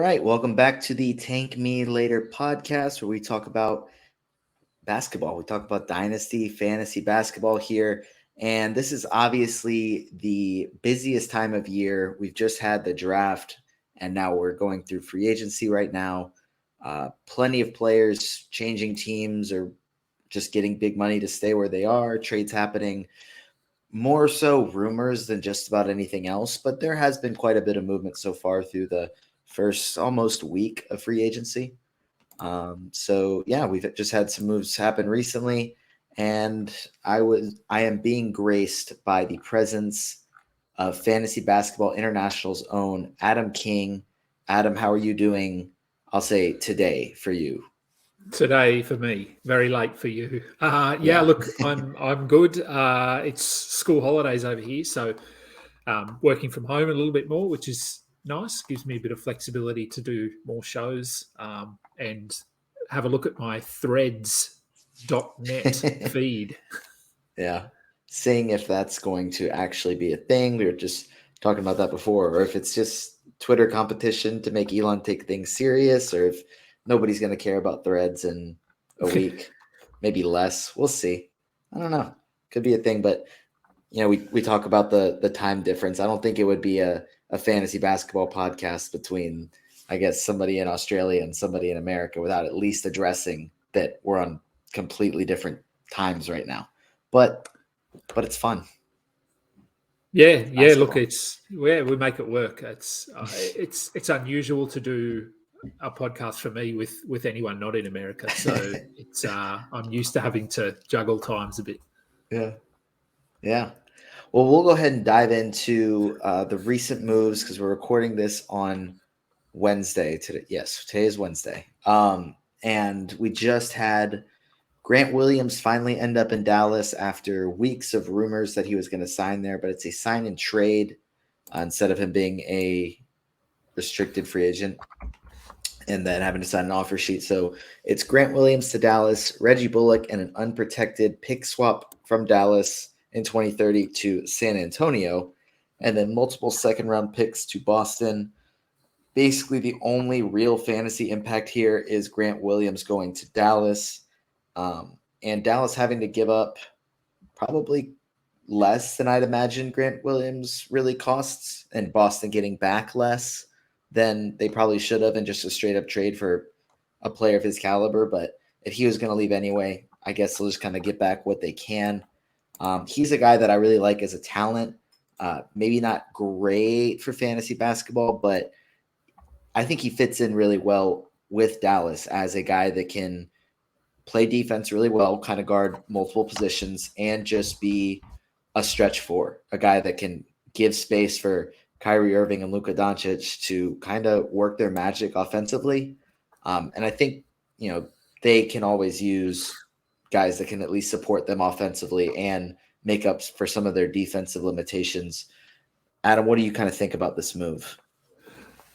right, welcome back to the Tank Me Later podcast where we talk about basketball. We talk about dynasty, fantasy basketball here. And this is obviously the busiest time of year. We've just had the draft, and now we're going through free agency right now. Plenty of players changing teams or just getting big money to stay where they are, trades happening. More so rumors than just about anything else, but there has been quite a bit of movement so far through the first almost week of free agency. We've just had some moves happen recently, and I am being graced by the presence of Fantasy Basketball International's own Adam King. Adam, how are you doing? I'll say today for you. Today for me, very late for you. Look, I'm good. It's school holidays over here, so working from home a little bit more, which is nice. Gives me a bit of flexibility to do more shows and have a look at my threads.net feed. Yeah, seeing if that's going to actually be a thing. We were just talking about that before, or if it's just Twitter competition to make Elon take things serious, or if nobody's going to care about threads in a week, maybe less. We'll see. I don't know. Could be a thing, but we talk about the time difference. I don't think it would be a fantasy basketball podcast between, I guess, somebody in Australia and somebody in America without at least addressing that we're on completely different times right now. But it's fun. Yeah. Look, we make it work. It's unusual to do a podcast for me with anyone not in America, so it's I'm used to having to juggle times a bit. Yeah. Well, we'll go ahead and dive into the recent moves because we're recording this on Wednesday today. Yes, today is Wednesday. And we just had Grant Williams finally end up in Dallas after weeks of rumors that he was going to sign there, but it's a sign and trade instead of him being a restricted free agent and then having to sign an offer sheet. So it's Grant Williams to Dallas, Reggie Bullock, and an unprotected pick swap from Dallas in 2030 to San Antonio, and then multiple second-round picks to Boston. Basically, the only real fantasy impact here is Grant Williams going to Dallas, and Dallas having to give up probably less than I'd imagine Grant Williams really costs, and Boston getting back less than they probably should have in just a straight-up trade for a player of his caliber. But if he was going to leave anyway, I guess they'll just kind of get back what they can. He's a guy that I really like as a talent. Maybe not great for fantasy basketball, but I think he fits in really well with Dallas as a guy that can play defense really well, kind of guard multiple positions, and just be a stretch four, a guy that can give space for Kyrie Irving and Luka Doncic to kind of work their magic offensively. And I think, they can always use guys that can at least support them offensively and make up for some of their defensive limitations. Adam, what do you kind of think about this move?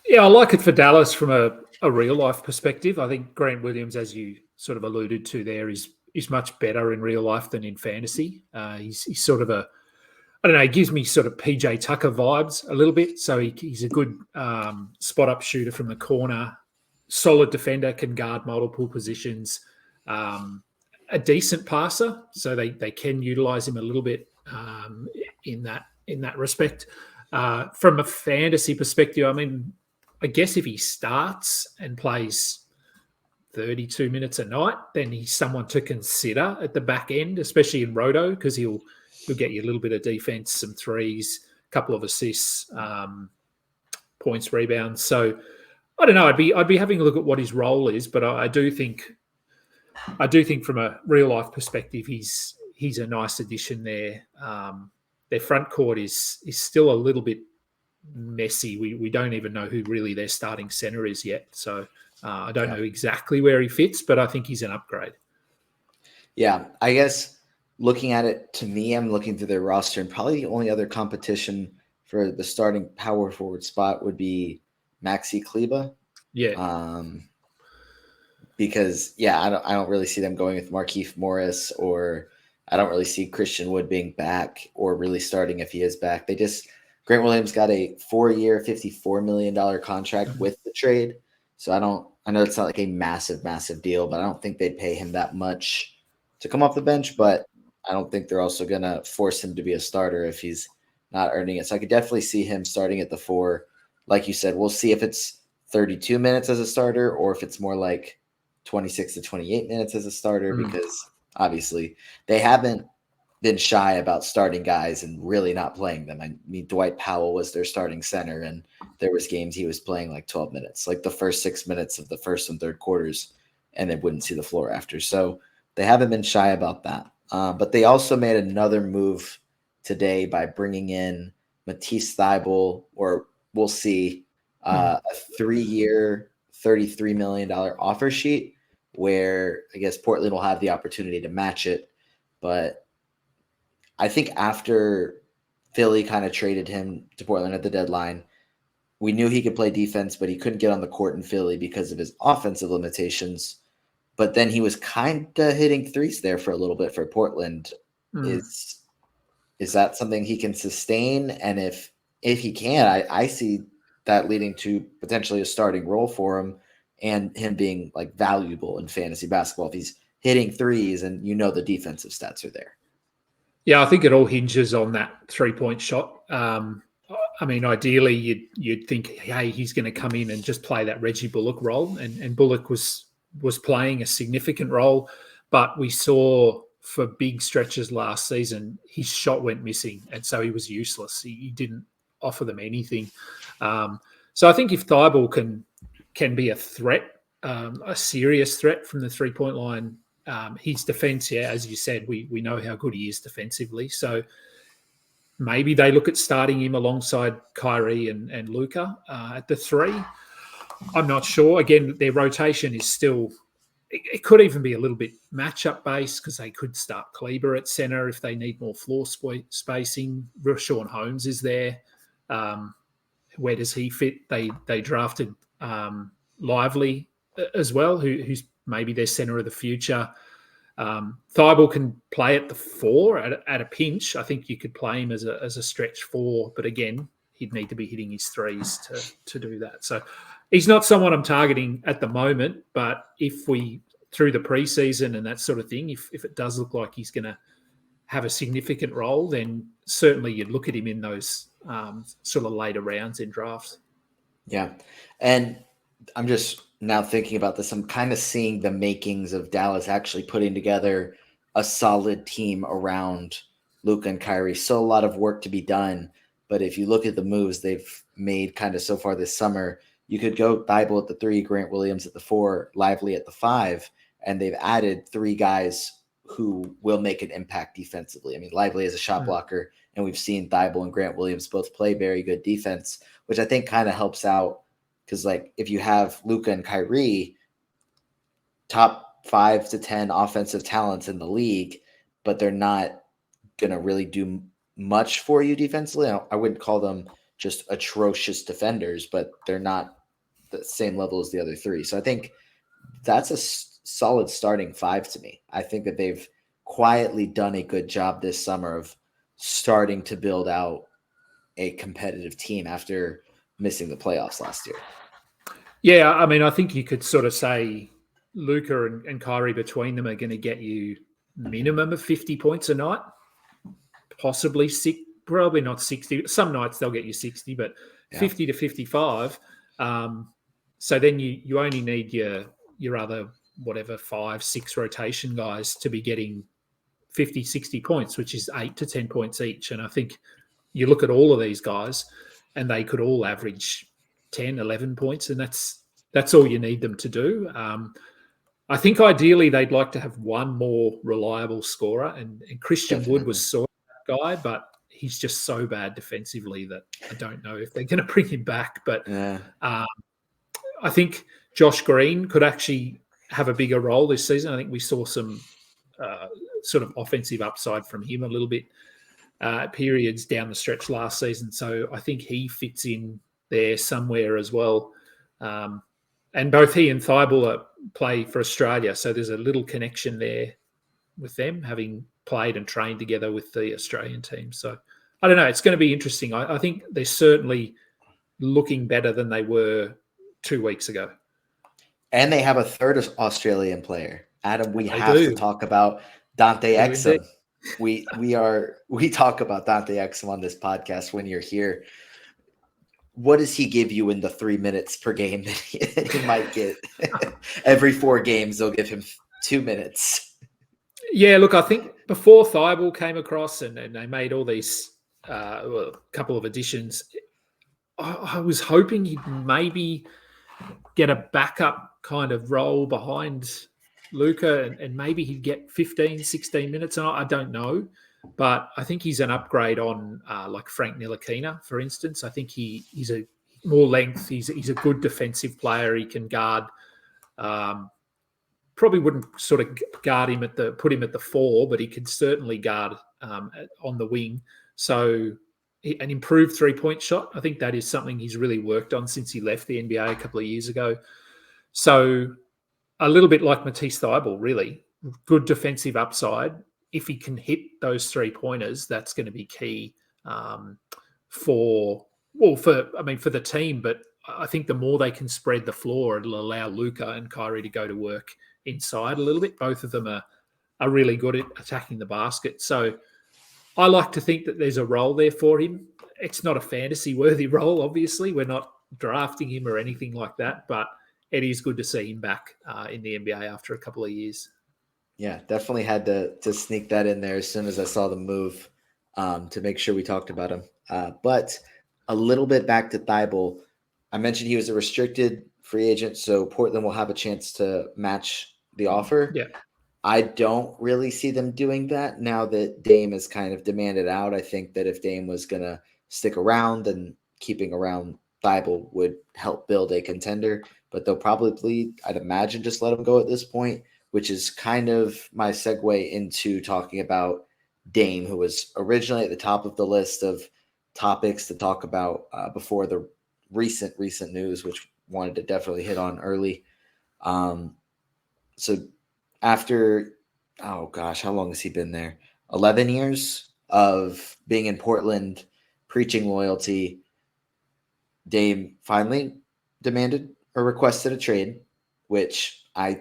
Yeah, I like it for Dallas from a real life perspective. I think Grant Williams, as you sort of alluded to there, is much better in real life than in fantasy. He's sort of he gives me sort of PJ Tucker vibes a little bit. So he's a good spot up shooter from the corner, solid defender, can guard multiple positions, a decent passer. So they can utilize him a little bit in that respect. From a fantasy perspective, I mean, I guess if he starts and plays 32 minutes a night, then he's someone to consider at the back end, especially in Roto, because he'll get you a little bit of defense, some threes, a couple of assists, points, rebounds. So I don't know. I'd be having a look at what his role is, but I do think from a real life perspective, he's a nice addition there. Their front court is still a little bit messy. We don't even know who really their starting center is yet. So I don't know exactly where he fits, but I think he's an upgrade. Yeah, I guess looking at it, to me, I'm looking through their roster, and probably the only other competition for the starting power forward spot would be Maxi Kleber. Yeah. Because I don't really see them going with Markieff Morris, or I don't really see Christian Wood being back or really starting if he is back. Grant Williams got a 4-year, $54 million contract with the trade. So I know it's not like a massive deal, but I don't think they'd pay him that much to come off the bench. But I don't think they're also going to force him to be a starter if he's not earning it. So I could definitely see him starting at the 4. Like you said, we'll see if it's 32 minutes as a starter or if it's more like 26 to 28 minutes as a starter, because obviously they haven't been shy about starting guys and really not playing them. I mean, Dwight Powell was their starting center, and there was games he was playing like 12 minutes, like the first 6 minutes of the first and third quarters, and then wouldn't see the floor after. So they haven't been shy about that. But they also made another move today by bringing in Matisse Thybulle, or we'll see, a 3-year, $33 million offer sheet, where I guess Portland will have the opportunity to match it. But I think after Philly kind of traded him to Portland at the deadline, we knew he could play defense, but he couldn't get on the court in Philly because of his offensive limitations. But then he was kind of hitting threes there for a little bit for Portland. Is that something he can sustain? And if he can, I see that leading to potentially a starting role for him and him being like valuable in fantasy basketball if he's hitting threes and the defensive stats are there. Yeah, I think it all hinges on that 3-point shot. I mean, ideally, you'd think, hey, he's going to come in and just play that Reggie Bullock role, and Bullock was playing a significant role, but we saw for big stretches last season his shot went missing, and so he was useless. He didn't offer them anything. So I think if Thybulle can be a threat, a serious threat from the 3-point line. His defense, as you said, we know how good he is defensively. So maybe they look at starting him alongside Kyrie and Luka at the 3. I'm not sure. Again, their rotation is still, it could even be a little bit matchup based because they could start Kleber at center if they need more floor spacing. Rashawn Holmes is there. Where does he fit? They drafted Lively as well, who's maybe their center of the future. Thybulle can play at the 4 at a pinch. I think you could play him as a stretch 4, but again, he'd need to be hitting his threes to do that. So he's not someone I'm targeting at the moment, but if we, through the preseason and that sort of thing, if it does look like he's going to have a significant role, then certainly you'd look at him in those sort of later rounds in drafts. Yeah. And I'm just now thinking about this. I'm kind of seeing the makings of Dallas actually putting together a solid team around Luka and Kyrie. So a lot of work to be done. But if you look at the moves they've made kind of so far this summer, you could go Thybulle at the 3, Grant Williams at the 4, Lively at the 5, and they've added 3 guys who will make an impact defensively. I mean, Lively is a shot blocker, and we've seen Thybulle and Grant Williams both play very good defense, which I think kind of helps out. Because, like, if you have Luka and Kyrie, top 5 to 10 offensive talents in the league, but they're not going to really do much for you defensively. I wouldn't call them just atrocious defenders, but they're not the same level as the other 3. So I think that's a solid starting 5 to me. I think that they've quietly done a good job this summer of starting to build out a competitive team after missing the playoffs last year. Yeah, I mean, I think you could sort of say Luka and Kyrie between them are going to get you minimum of 50 points a night, possibly probably not 60. Some nights they'll get you 60, but 50 to 55. So then you only need your other whatever 5, 6 rotation guys to be getting 50, 60 points, which is 8 to 10 points each. And I think you look at all of these guys and they could all average 10, 11 points, and that's all you need them to do. I think ideally they'd like to have one more reliable scorer, and Christian Definitely. Wood was sort of that guy, but he's just so bad defensively that I don't know if they're going to bring him back. But I think Josh Green could actually have a bigger role this season. I think we saw some sort of offensive upside from him a little bit periods down the stretch last season. So I think he fits in there somewhere as well. And both he and Thybulle play for Australia. So there's a little connection there with them, having played and trained together with the Australian team. So I don't know. It's going to be interesting. I think they're certainly looking better than they were 2 weeks ago. And they have a third Australian player. Adam, we They have to do. talk about Dante They do indeed. Exum. We talk about Dante Exum on this podcast when you're here. What does he give you in the 3 minutes per game that he might get? Every 4 games, they'll give him 2 minutes. Yeah, look, I think before Thibault came across and they made all these couple of additions, I was hoping he'd maybe get a backup kind of role behind Luca and maybe he'd get 15, 16 minutes. And I don't know, but I think he's an upgrade on like Frank Ntilikina, for instance. I think he's a more length. He's a good defensive player. He can guard. Probably wouldn't sort of guard him put him at the 4, but he could certainly guard on the wing. So an improved 3-point shot. I think that is something he's really worked on since he left the NBA a couple of years ago. So a little bit like Matisse Thybulle, really. Good defensive upside. If he can hit those 3-pointers, that's going to be key for the team. But I think the more they can spread the floor, it'll allow Luka and Kyrie to go to work inside a little bit. Both of them are really good at attacking the basket. So I like to think that there's a role there for him. It's not a fantasy-worthy role, obviously. We're not drafting him or anything like that, but it is good to see him back in the NBA after a couple of years. Yeah, definitely had to sneak that in there as soon as I saw the move to make sure we talked about him. But a little bit back to Thybulle. I mentioned he was a restricted free agent, so Portland will have a chance to match the offer. Yeah. I don't really see them doing that now that Dame has kind of demanded out. I think that if Dame was going to stick around, then keeping around Thybulle would help build a contender. But they'll probably, I'd imagine, just let him go at this point, which is kind of my segue into talking about Dame, who was originally at the top of the list of topics to talk about before the recent news, which wanted to definitely hit on early. So after, oh gosh, how long has he been there? 11 years of being in Portland, preaching loyalty. Dame finally demanded or requested a trade, which I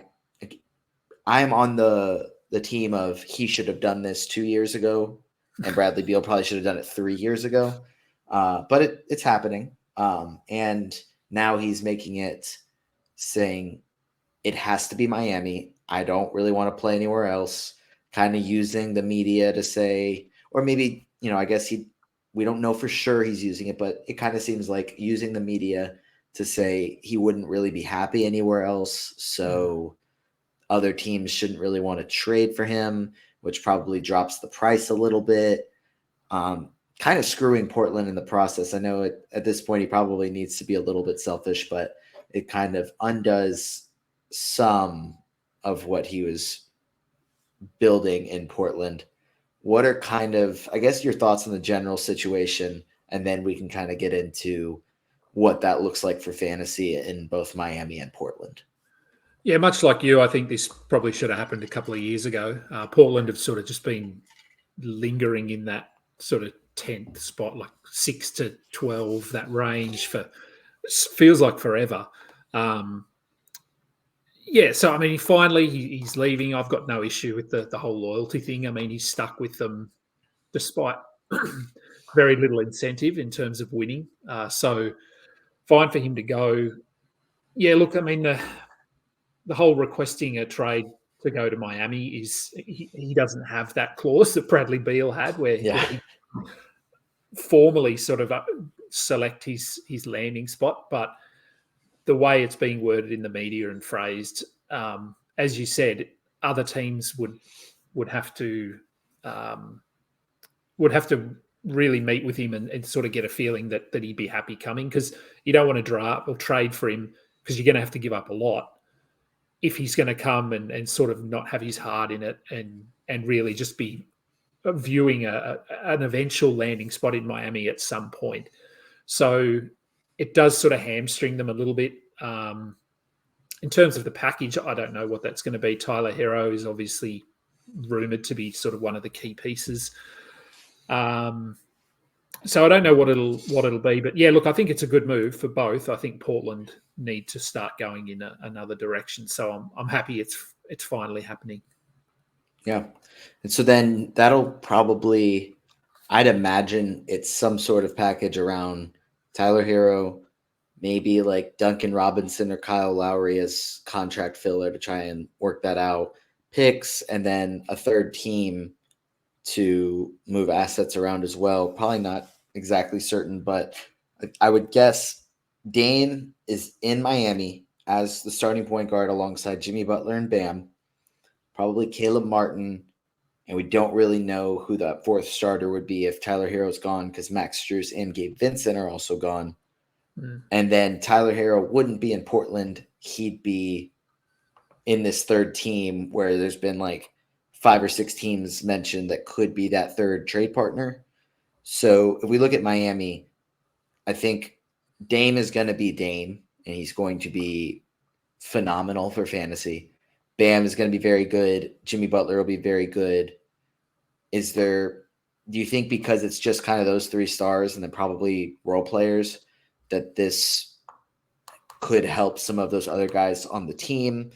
am on the team of he should have done this 2 years ago, and Bradley Beal probably should have done it 3 years ago. But it's happening. And now he's making it saying it has to be Miami. I don't really want to play anywhere else. Kind of using the media to say, or maybe, I guess we don't know for sure he's using it, but it kind of seems like using the media to say he wouldn't really be happy anywhere else. So other teams shouldn't really want to trade for him, which probably drops the price a little bit. Kind of screwing Portland in the process. I know at this point he probably needs to be a little bit selfish, but it kind of undoes some of what he was building in Portland. What are kind of, I guess, your thoughts on the general situation? And then we can kind of get into what that looks like for fantasy in both Miami and Portland. Yeah, much like you, I think this probably should have happened a couple of years ago. Portland have sort of just been lingering in that sort of 10th spot, like 6 to 12, that range feels like forever. Yeah, so I mean, finally he's leaving. I've got no issue with the whole loyalty thing. I mean, he's stuck with them despite very little incentive in terms of winning. So fine for him to go. Yeah, look, I mean, the whole requesting a trade to go to Miami is he doesn't have that clause that Bradley Beal had, where he formally sort of select his landing spot, but the way it's being worded in the media and phrased, as you said, other teams would have to really meet with him and sort of get a feeling that he'd be happy coming, because you don't want to draft or trade for him because you're going to have to give up a lot if he's going to come and sort of not have his heart in it and really just be viewing an eventual landing spot in Miami at some point. So it does sort of hamstring them a little bit. In terms of the package, I don't know what that's going to be. Tyler Hero is obviously rumored to be sort of one of the key pieces. So I don't know what it'll be, but yeah, look, I think it's a good move for both. I think Portland need to start going in another direction. So I'm happy it's finally happening. Yeah. And so then that'll probably, I'd imagine it's some sort of package around Tyler Hero, maybe like Duncan Robinson or Kyle Lowry as contract filler to try and work that out, picks, and then a third team to move assets around as well. Probably not exactly certain, but I would guess Dame is in Miami as the starting point guard alongside Jimmy Butler and Bam, probably Caleb Martin, and we don't really know who that fourth starter would be if Tyler Hero's gone because Max Strus and Gabe Vincent are also gone. And then Tyler Hero wouldn't be in Portland. He'd be in this third team where there's been like 5 or 6 teams mentioned that could be that third trade partner. So if we look at Miami, I think Dame is going to be Dame, and he's going to be phenomenal for fantasy. Bam is going to be very good. Jimmy Butler will be very good. Do you think because it's just kind of those 3 stars and then probably role players that this could help some of those other guys on the team?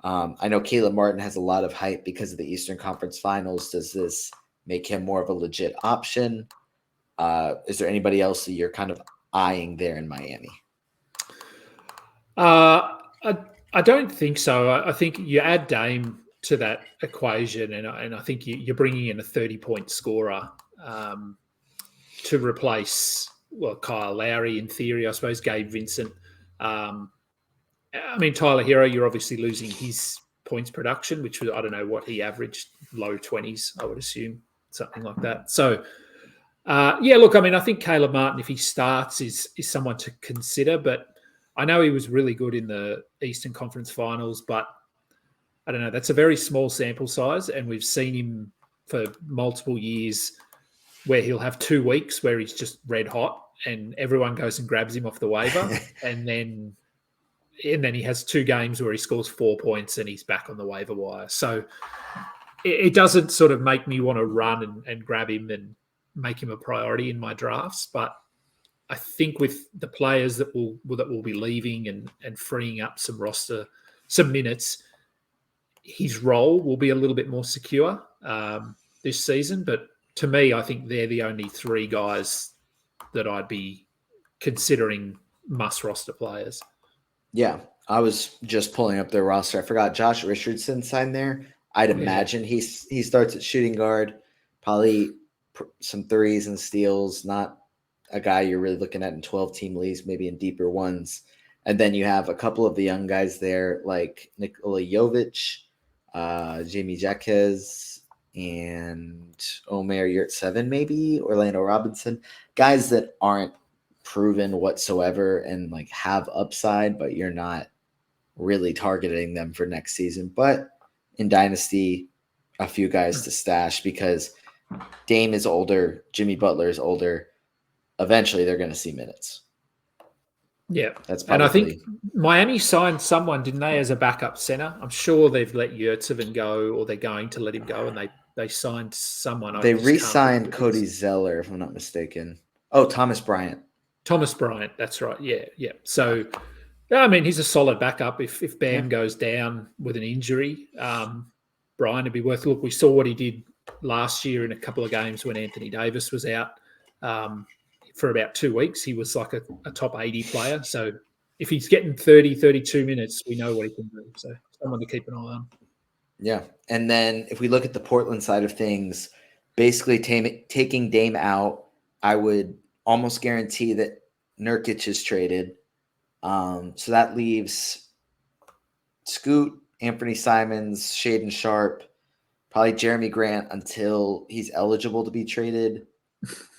I know Caleb Martin has a lot of hype because of the Eastern Conference Finals. Does this make him more of a legit option? Is there anybody else that you're kind of eyeing there in Miami? I don't think so. I think you add Dame to that equation, and I think you're bringing in a 30-point scorer to replace Kyle Lowry in theory, I suppose, Gabe Vincent. I mean, Tyler Hero, you're obviously losing his points production, which was, I don't know what he averaged, low 20s, I would assume, something like that. So, look, I mean, I think Caleb Martin, if he starts, is someone to consider, but I know he was really good in the Eastern Conference Finals, but I don't know, that's a very small sample size, and we've seen him for multiple years where he'll have 2 weeks where he's just red hot and everyone goes and grabs him off the waiver, and then he has 2 games where he scores 4 points and he's back on the waiver wire. So it doesn't sort of make me want to run and grab him and make him a priority in my drafts. But I think with the players that will be leaving and freeing up some minutes, his role will be a little bit more secure this season. But to me, I think they're the only 3 guys that I'd be considering must roster players. Yeah, I was just pulling up their roster. I forgot Josh Richardson signed there. I'd imagine he starts at shooting guard, probably some threes and steals, not a guy you're really looking at in 12-team leagues, maybe in deeper ones. And then you have a couple of the young guys there like Nikola Jovic, Jamie Jaquez, and Omer Yurtseven, maybe, Orlando Robinson, guys that aren't proven whatsoever and like have upside, but you're not really targeting them for next season. But in Dynasty, a few guys to stash because Dame is older, Jimmy Butler is older. Eventually, they're going to see minutes. Yeah, that's probably. And I think Miami signed someone, didn't they, as a backup center? I'm sure they've let Yurtseven go, or they're going to let him go, and they signed someone. They re-signed Cody Zeller, if I'm not mistaken. Oh, Thomas Bryant. Thomas Bryant, that's right. Yeah. So, I mean, he's a solid backup. If Bam goes down with an injury, Bryant would be worth a look. We saw what he did last year in a couple of games when Anthony Davis was out. For about 2 weeks, he was like a top 80 player. So if he's getting 30, 32 minutes, we know what he can do. So someone to keep an eye on. Yeah. And then if we look at the Portland side of things, basically taking Dame out, I would almost guarantee that Nurkic is traded. So that leaves Scoot, Anthony Simons, Shaden Sharp, probably Jeremy Grant until he's eligible to be traded.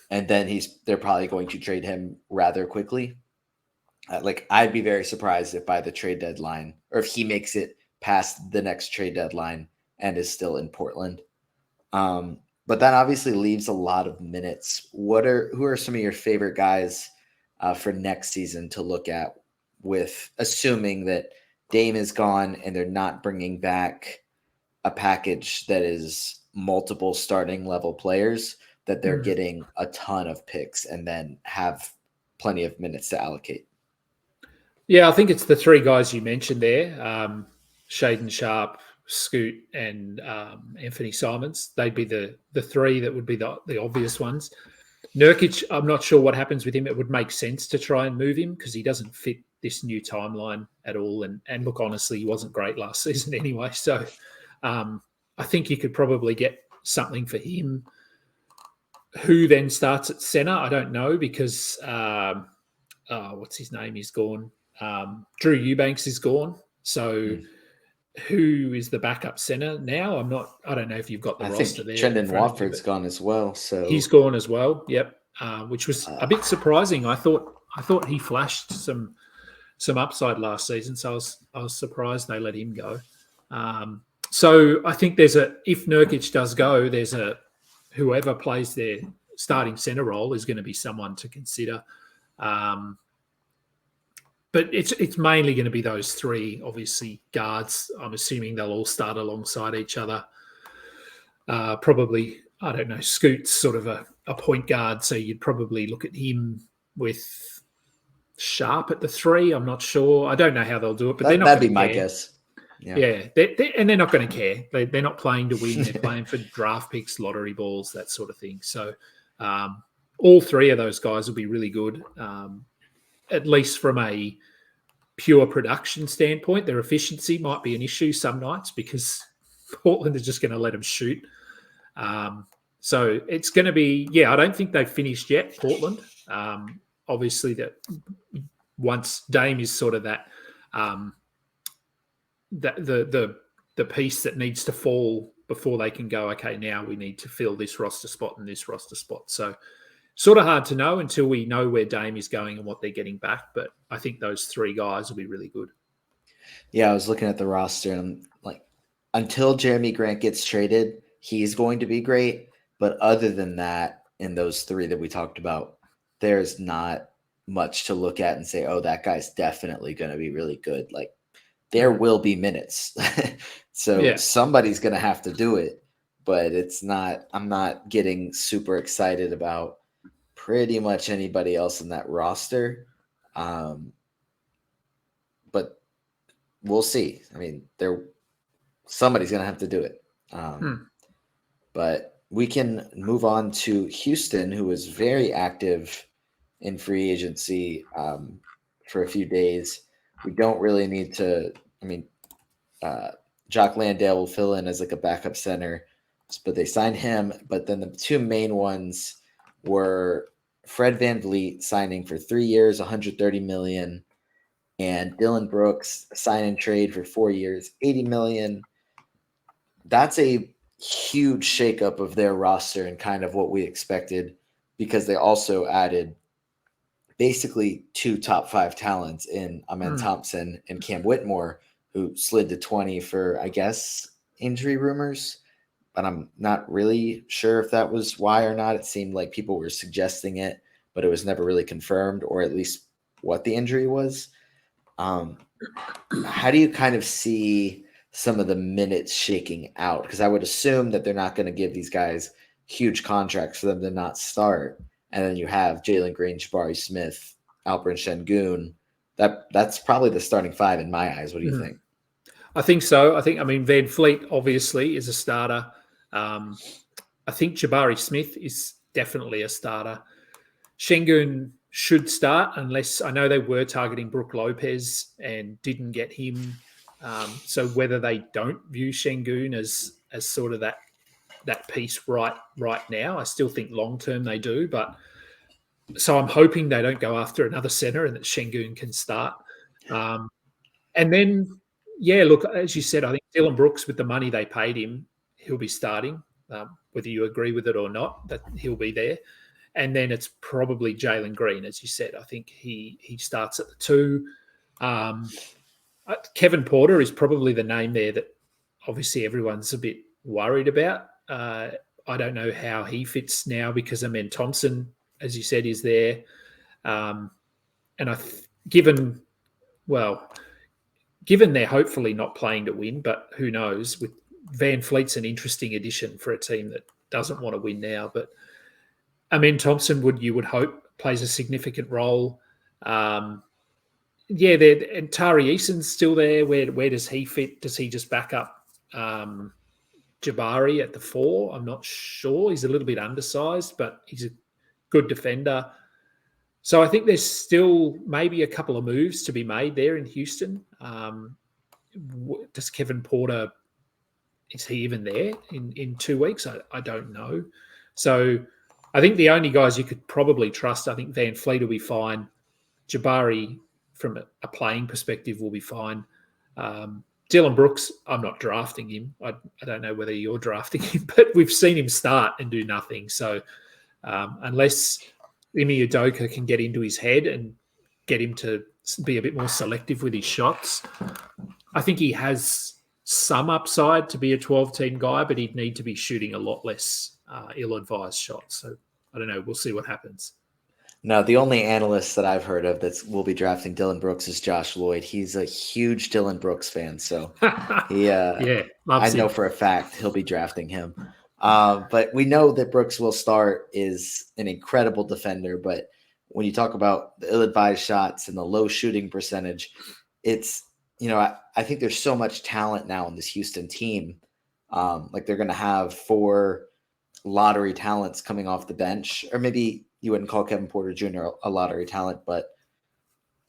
And then they're probably going to trade him rather quickly. I'd be very surprised if by the trade deadline, or if he makes it past the next trade deadline and is still in Portland. But that obviously leaves a lot of minutes. Who are some of your favorite guys for next season to look at, with assuming that Dame is gone and they're not bringing back a package that is multiple starting level players? that they're getting a ton of picks and then have plenty of minutes to allocate. Yeah, I think it's the three guys you mentioned there, Shaden Sharp, Scoot, and Anthony Simons. They'd be the three that would be the obvious ones. Nurkic, I'm not sure what happens with him. It would make sense to try and move him because he doesn't fit this new timeline at all. And look, honestly, he wasn't great last season anyway. So I think you could probably get something for him. Who then starts at center? I don't know because what's his name? He's gone. Drew Eubanks is gone. So who is the backup center now? I don't know if you've got the roster there. Trendon Watford's gone as well. So he's gone as well. Yep. Which was a bit surprising. I thought he flashed some upside last season, so I was surprised they let him go. So I think if Nurkic does go, there's whoever plays their starting center role is going to be someone to consider. But it's mainly going to be those three, obviously, guards. I'm assuming they'll all start alongside each other. Probably, I don't know, Scoot's sort of a point guard, so you'd probably look at him with Sharp at the three. I'm not sure. I don't know how they'll do it, but they're not going to care. That'd be my guess. Yeah, and they're not going to care. They're not playing to win. They're playing for draft picks, lottery balls, that sort of thing. So all three of those guys will be really good. At least from a pure production standpoint, their efficiency might be an issue some nights because Portland is just going to let them shoot. So it's going to be, I don't think they've finished yet, Portland. Obviously, that once Dame is sort of that the piece that needs to fall before they can go, okay, now we need to fill this roster spot and this roster spot. So sort of hard to know until we know where Dame is going and what they're getting back. But I think those three guys will be really good. Yeah, I was looking at the roster and I'm like, until Jeremy Grant gets traded, he's going to be great. But other than that, in those three that we talked about, there's not much to look at and say, oh, that guy's definitely going to be really good. Like, there will be minutes. So somebody's going to have to do it. But I'm not getting super excited about pretty much anybody else in that roster. But we'll see. I mean, somebody's going to have to do it. But we can move on to Houston, who was very active in free agency for a few days. We don't really need to. I mean, Jock Landale will fill in as like a backup center, but they signed him. But then the two main ones were Fred VanVleet signing for 3 years, $130 million, and Dylan Brooks sign and trade for 4 years, $80 million. That's a huge shakeup of their roster and kind of what we expected because they also added basically two top 5 talents in Amen Thompson and Cam Whitmore, who slid to 20 for, I guess, injury rumors. But I'm not really sure if that was why or not. It seemed like people were suggesting it, but it was never really confirmed, or at least what the injury was. How do you kind of see some of the minutes shaking out? Because I would assume that they're not going to give these guys huge contracts for them to not start. And then you have Jalen Green, Jabari Smith, Alperen Şengün. That's probably the starting 5 in my eyes. What do you think? I think so. I mean, Van Fleet obviously is a starter. I think Jabari Smith is definitely a starter. Şengün should start unless I know they were targeting Brook Lopez and didn't get him. So whether they don't view Şengün as sort of that piece right now, I still think long term they do. But so I'm hoping they don't go after another center and that Şengün can start. And then, look, as you said, I think Dylan Brooks, with the money they paid him, he'll be starting. Whether you agree with it or not, that he'll be there. And then it's probably Jalen Green, as you said. I think he starts at the 2. Kevin Porter is probably the name there that obviously everyone's a bit worried about. I don't know how he fits now because Amen Thompson, as you said, is there. And given they're hopefully not playing to win, but who knows? With Van Fleet's an interesting addition for a team that doesn't want to win now. But Amin Thompson you would hope plays a significant role. Yeah, and Tari Eason's still there. Where does he fit? Does he just back up Jabari at the 4? I'm not sure. He's a little bit undersized, but he's a good defender. So I think there's still maybe a couple of moves to be made there in Houston. Does Kevin Porter, is he even there in 2 weeks? I don't know. So I think the only guys you could probably trust, I think Van Fleet will be fine. Jabari, from a playing perspective, will be fine. Dylan Brooks, I'm not drafting him. I don't know whether you're drafting him, but we've seen him start and do nothing. So unless Ime Udoka can get into his head and get him to be a bit more selective with his shots, I think he has some upside to be a 12-team guy, but he'd need to be shooting a lot less ill-advised shots. So I don't know. We'll see what happens. No, the only analyst that I've heard of that will be drafting Dylan Brooks is Josh Lloyd. He's a huge Dylan Brooks fan, so I know for a fact he'll be drafting him. But we know that Brooks will start, is an incredible defender. But when you talk about the ill-advised shots and the low shooting percentage, it's, I think there's so much talent now in this Houston team. Like they're going to have 4 lottery talents coming off the bench, or maybe you wouldn't call Kevin Porter Jr. a lottery talent, but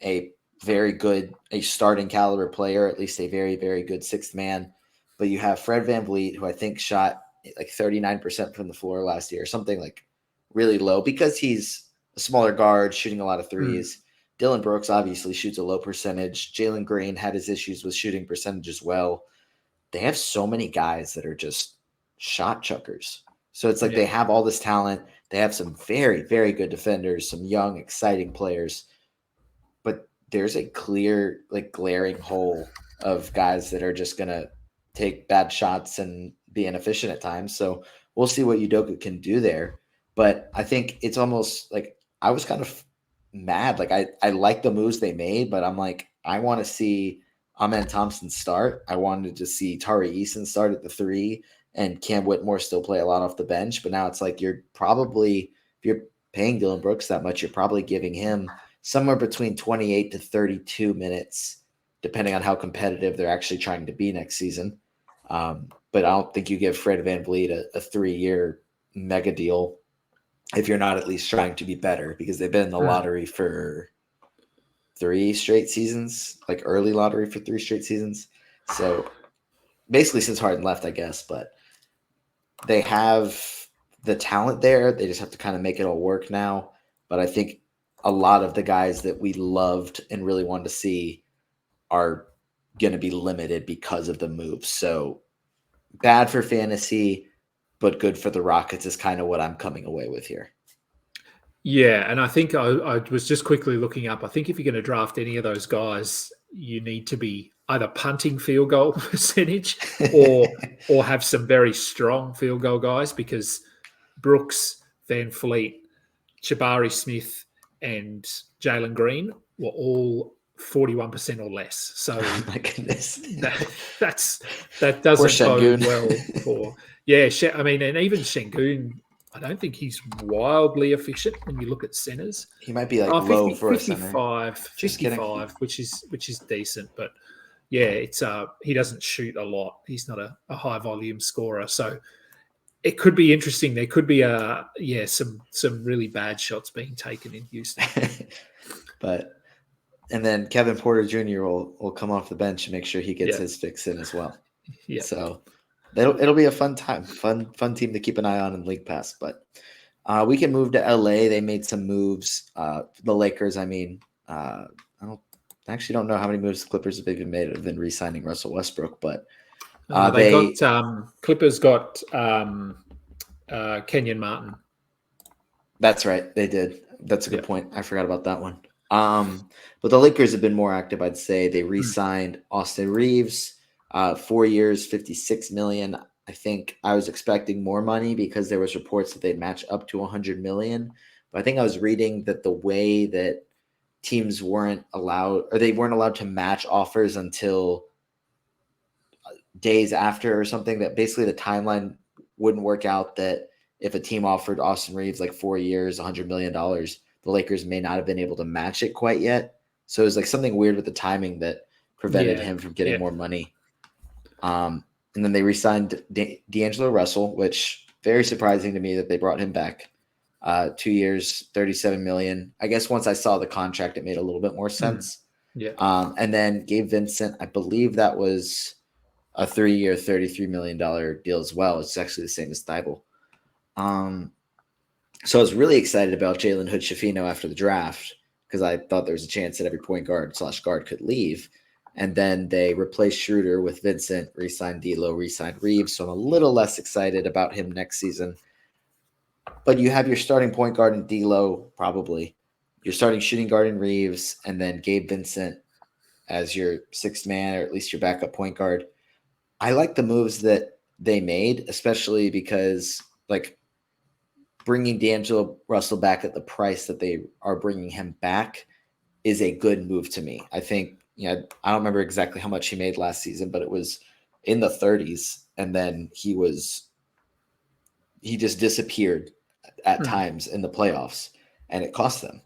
a very good, a starting caliber player, at least a very, very good 6th man. But you have Fred VanVleet, who I think shot like 39% from the floor last year, something like really low because he's a smaller guard shooting a lot of threes. Dylan Brooks obviously shoots a low percentage. Jalen Green had his issues with shooting percentage as well. They have so many guys that are just shot chuckers. So it's like they have all this talent. They have some very, very good defenders, some young, exciting players. But there's a clear, like, glaring hole of guys that are just going to take bad shots and be inefficient at times. So we'll see what Udoka can do there. But I think it's almost like I was kind of mad. Like I like the moves they made, but I'm like, I want to see Amen Thompson start. I wanted to see Tari Eason start at the 3 and Cam Whitmore still play a lot off the bench. But now it's like if you're paying Dylan Brooks that much, you're probably giving him somewhere between 28 to 32 minutes, depending on how competitive they're actually trying to be next season. But I don't think you give Fred VanVleet a 3-year mega deal if you're not at least trying to be better, because they've been in the lottery for 3 straight seasons, like early lottery for 3 straight seasons. So basically since Harden left, I guess, but they have the talent there. They just have to kind of make it all work now. But I think a lot of the guys that we loved and really wanted to see are going to be limited because of the moves. So bad for fantasy, but good for the Rockets is kind of what I'm coming away with here. Yeah, and I think I was just quickly looking up. I think if you're going to draft any of those guys, you need to be either punting field goal percentage or have some very strong field goal guys, because Brooks, Van Fleet, Jabari Smith, and Jalen Green were all 41% or less. So oh my goodness, that doesn't bode well for I mean, and even Şengün, I don't think he's wildly efficient when you look at centers. He might be like low for 55, 55, which is decent, but yeah, it's he doesn't shoot a lot. He's not a high volume scorer, so it could be interesting. There could be some really bad shots being taken in Houston. And then Kevin Porter Jr. will come off the bench and make sure he gets his fix in as well. Yeah. So it'll be a fun time, fun team to keep an eye on in League Pass. But we can move to LA. They made some moves. The Lakers, I mean, I don't know how many moves the Clippers have even made other than re-signing Russell Westbrook, but Clippers got Kenyon Martin. That's right. They did. That's a good point. I forgot about that one. But the Lakers have been more active, I'd say. They re-signed Austin Reeves, 4 years, $56 million. I think I was expecting more money because there was reports that they'd match up to $100 million. But I think I was reading that the way that teams weren't allowed to match offers until days after or something, that basically the timeline wouldn't work out, that if a team offered Austin Reeves like 4 years, $100 million, the Lakers may not have been able to match it quite yet. So it was like something weird with the timing that prevented him from getting more money. And then they re-signed D'Angelo Russell, which very surprising to me that they brought him back. 2 years, $37 million. I guess once I saw the contract, it made a little bit more sense. And then Gabe Vincent, I believe that was a 3-year, $33 million deal as well. It's actually the same as Thibault. So I was really excited about Jalen Hood-Schifino after the draft because I thought there was a chance that every point guard/guard could leave. And then they replaced Schroeder with Vincent, re-signed D'Lo, re-signed Reeves. So I'm a little less excited about him next season. But you have your starting point guard in D'Lo, probably. Your starting shooting guard in Reeves, and then Gabe Vincent as your sixth man, or at least your backup point guard. I like the moves that they made, especially because, like, bringing D'Angelo Russell back at the price that they are bringing him back is a good move to me. I think, I don't remember exactly how much he made last season, but it was in the 30s, and then he just disappeared at times in the playoffs, and it cost them.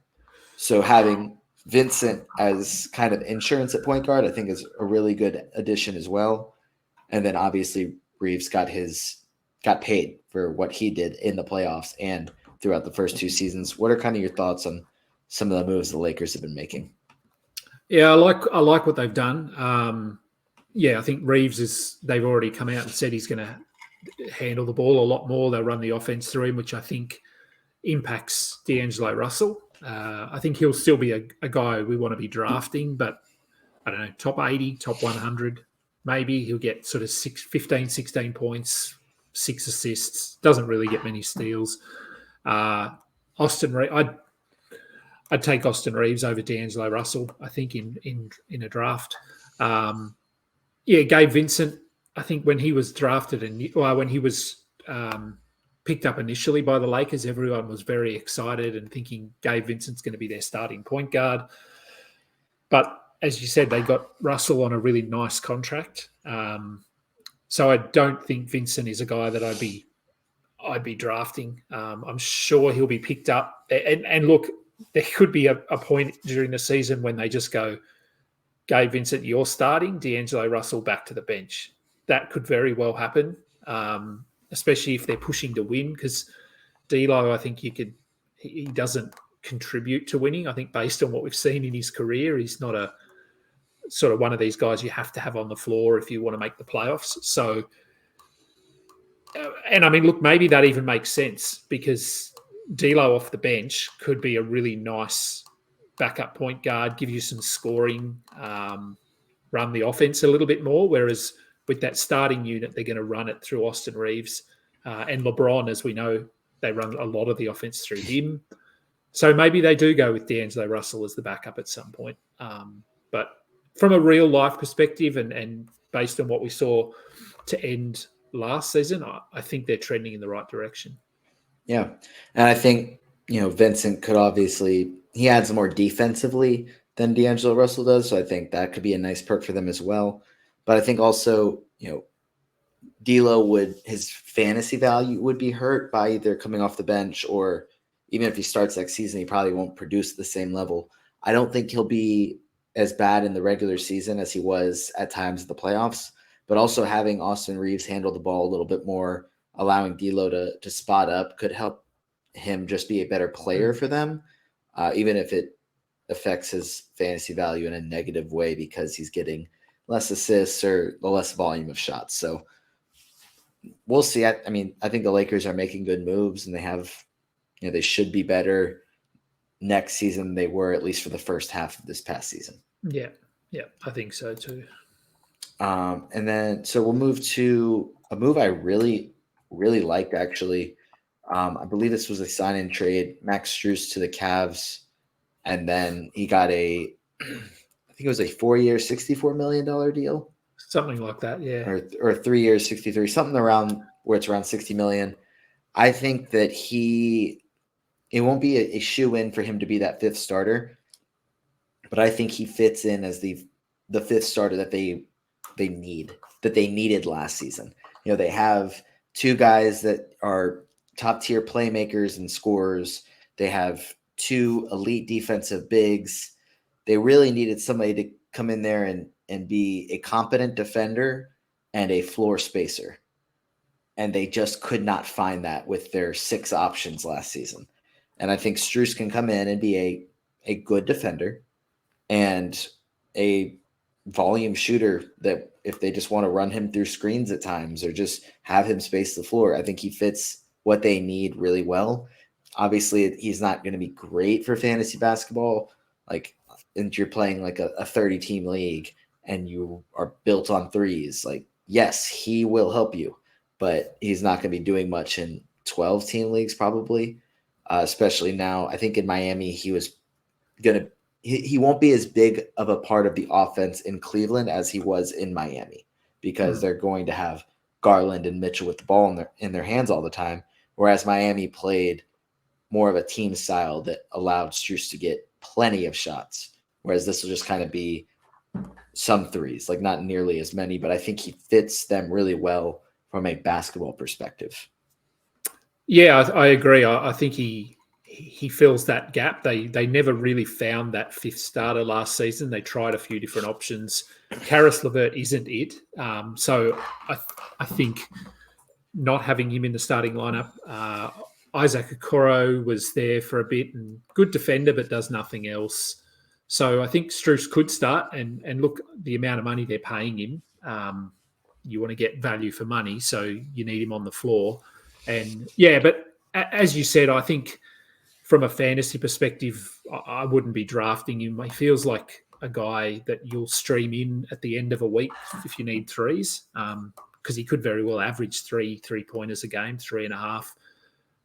So having Vincent as kind of insurance at point guard, I think is a really good addition as well. And then obviously Reeves got paid for what he did in the playoffs and throughout the first 2 seasons. What are kind of your thoughts on some of the moves the Lakers have been making? Yeah, I like what they've done. I think Reeves they've already come out and said he's going to handle the ball a lot more. They'll run the offense through him, which I think impacts D'Angelo Russell. I think he'll still be a guy we want to be drafting, but I don't know, top 80, top 100, maybe. He'll get sort of 15, 16 points, 6 assists, doesn't really get many steals. Austin Reeves, I'd take Austin Reeves over D'Angelo Russell, I think, in a draft. Gabe Vincent, I think when he was drafted when he was picked up initially by the Lakers, everyone was very excited and thinking Gabe Vincent's going to be their starting point guard. But as you said, they got Russell on a really nice contract. So I don't think Vincent is a guy that I'd be drafting. I'm sure he'll be picked up. And look, there could be a point during the season when they just go, Gabe Vincent, you're starting, D'Angelo Russell back to the bench. That could very well happen, especially if they're pushing to win, because D'Lo, I think he doesn't contribute to winning. I think based on what we've seen in his career, he's not a sort of one of these guys you have to have on the floor if you want to make the playoffs. So, and I mean, look, maybe that even makes sense because D'Lo off the bench could be a really nice backup point guard, give you some scoring, run the offense a little bit more, whereas with that starting unit, they're going to run it through Austin Reeves. And LeBron, as we know, they run a lot of the offense through him. So maybe they do go with D'Angelo Russell as the backup at some point. But from a real life perspective and based on what we saw to end last season, I think they're trending in the right direction. Yeah. And I think, Vincent could he adds more defensively than D'Angelo Russell does. So I think that could be a nice perk for them as well. But I think also, D'Lo his fantasy value would be hurt by either coming off the bench or even if he starts next season, he probably won't produce the same level. I don't think he'll be as bad in the regular season as he was at times in the playoffs, but also having Austin Reeves handle the ball a little bit more, allowing D'Lo to spot up could help him just be a better player for them, even if it affects his fantasy value in a negative way because he's getting less assists or the less volume of shots. So we'll see. I think the Lakers are making good moves and they have, they should be better next season than they were, at least for the first half of this past season. Yeah, I think so too. And then, so we'll move to a move I really, really liked, actually. I believe this was a sign-in trade, Max Strus to the Cavs, and then he got I think it was a 4-year, $64 million deal. Something like that, yeah. Or 3 years, 63, something around where it's around $60 million. I think that it won't be a shoe-in for him to be that fifth starter, but I think he fits in as the fifth starter that they needed last season. They have 2 guys that are top tier playmakers and scorers. They have 2 elite defensive bigs. They really needed somebody to come in there and be a competent defender and a floor spacer. And they just could not find that with their 6 options last season. And I think Strus can come in and be a good defender and a volume shooter that if they just want to run him through screens at times or just have him space the floor, I think he fits what they need really well. Obviously, he's not going to be great for fantasy basketball. Like, and you're playing like a 30-team league and you are built on threes. Like, yes, he will help you, but he's not going to be doing much in 12-team leagues probably, especially now. I think in Miami he was going to he won't be as big of a part of the offense in Cleveland as he was in Miami because they're going to have Garland and Mitchell with the ball in their hands all the time, whereas Miami played more of a team style that allowed Strus to get plenty of shots, whereas this will just kind of be some threes, like not nearly as many, but I think he fits them really well from a basketball perspective. Yeah, I agree. I think he fills that gap. They never really found that 5th starter last season. They tried a few different options. Karis LeVert isn't it. So I think not having him in the starting lineup, Isaac Okoro was there for a bit and good defender, but does nothing else. So I think Strus could start and look, the amount of money they're paying him, you want to get value for money. So you need him on the floor. And yeah, but as you said, I think from a fantasy perspective, I wouldn't be drafting him. He feels like a guy that you'll stream in at the end of a week if you need threes, because he could very well average 3-3-pointers a game, 3.5,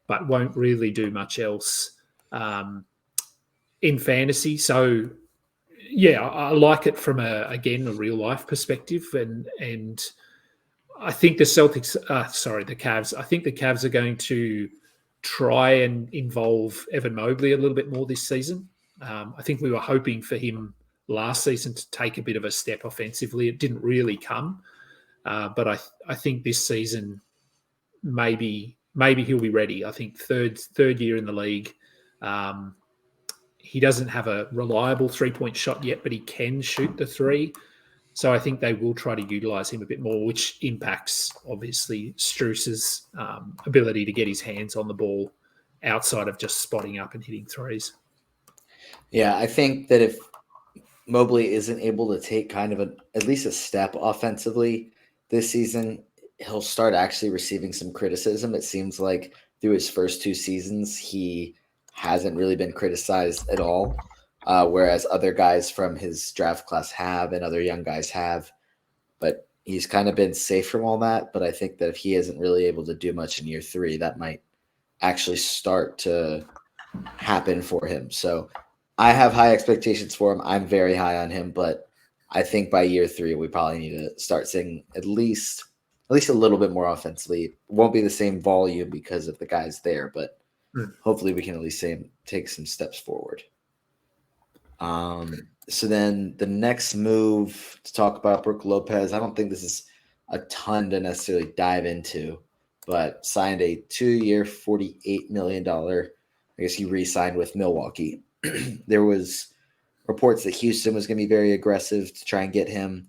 but won't really do much else in fantasy. So yeah, I like it from a real life perspective, and I think the Cavs. I think the Cavs are going to try and involve Evan Mobley a little bit more this season. I think we were hoping for him last season to take a bit of a step offensively. It didn't really come, but I think this season maybe he'll be ready. I think third year in the league. He doesn't have a reliable 3-point shot yet, but he can shoot the 3. So I think they will try to utilize him a bit more, which impacts, obviously, Strus's ability to get his hands on the ball outside of just spotting up and hitting threes. Yeah, I think that if Mobley isn't able to take kind of at least a step offensively this season, he'll start actually receiving some criticism. It seems like through his first 2 seasons, he hasn't really been criticized at all. Whereas other guys from his draft class have and other young guys have. But he's kind of been safe from all that. But I think that if he isn't really able to do much in year 3, that might actually start to happen for him. So I have high expectations for him. I'm very high on him. But I think by year 3, we probably need to start seeing at least a little bit more offensively. It won't be the same volume because of the guys there. But hopefully we can at least take some steps forward. So then the next move to talk about Brook Lopez, I don't think this is a ton to necessarily dive into, but signed a 2-year, $48 million. I guess he re-signed with Milwaukee. There was reports that Houston was going to be very aggressive to try and get him.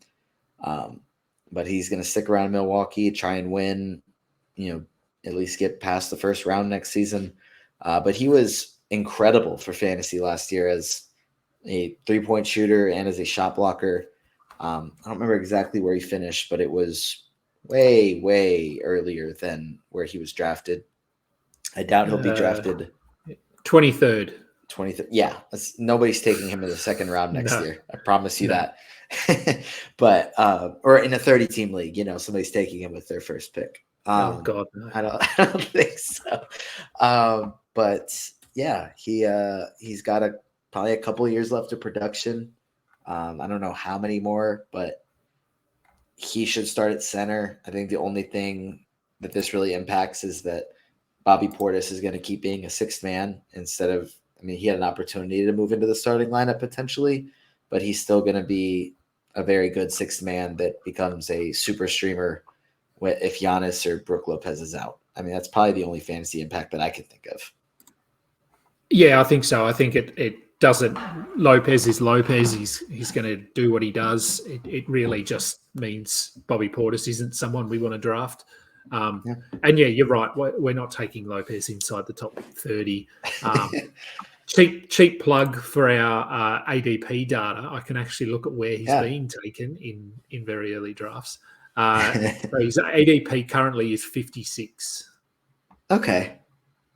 But he's going to stick around in Milwaukee, try and win, at least get past the first round next season. But he was incredible for fantasy last year as a 3-point shooter and as a shot blocker. I don't remember exactly where he finished, but it was way, way earlier than where he was drafted. I doubt he'll be drafted 23rd. 23rd. Yeah, nobody's taking him in the second round next year. I promise you that. But or in a 30-team league, somebody's taking him with their first pick. Oh God, no. I don't think so. But yeah, he's got probably a couple of years left of production. I don't know how many more, but he should start at center. I think the only thing that this really impacts is that Bobby Portis is going to keep being a 6th man instead of, he had an opportunity to move into the starting lineup potentially, but he's still going to be a very good 6th man that becomes a super streamer if Giannis or Brook Lopez is out. I mean, that's probably the only fantasy impact that I can think of. Yeah, I think so. I think it doesn't. Lopez is Lopez. He's going to do what he does. It really just means Bobby Portis isn't someone we want to draft. Yeah. And yeah, you're right. We're not taking Lopez inside the top 30. Cheap plug for our ADP data. I can actually look at where he's been taken in very early drafts. So his ADP currently is 56. Okay,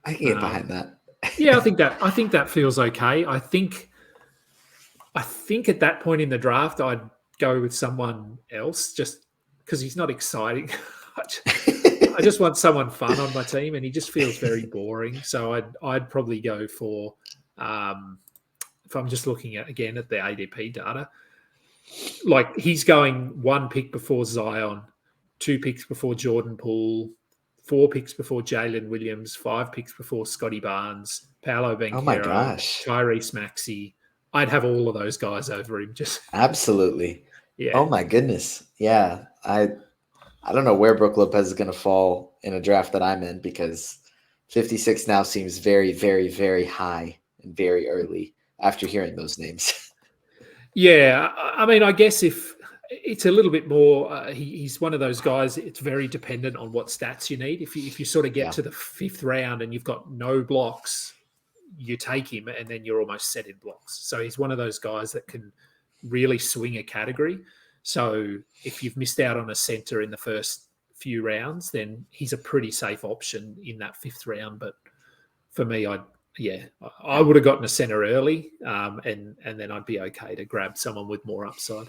I can get behind that. Yeah, I think that feels okay. I think at that point in the draft, I'd go with someone else just because he's not exciting. I just want someone fun on my team, and he just feels very boring. So I'd probably go for if I'm just looking at the ADP data, like he's going 1 pick before Zion, 2 picks before Jordan Poole, 4 picks before Jalen Williams, 5 picks before Scotty Barnes, Paolo Banchero, Oh my gosh, Tyrese Maxey. I'd have all of those guys over him. Just absolutely. Yeah. Oh my goodness. Yeah. I don't know where Brook Lopez is going to fall in a draft that I'm in, because 56 now seems very, very, very high and very early after hearing those names. Yeah. I mean, I guess if it's a little bit more, he's one of those guys, it's very dependent on what stats you need. If you sort of get to the 5th round and you've got no blocks, you take him and then you're almost set in blocks. So he's one of those guys that can really swing a category. So if you've missed out on a center in the first few rounds, then he's a pretty safe option in that 5th round. But for me, I would have gotten a center early, and then I'd be okay to grab someone with more upside.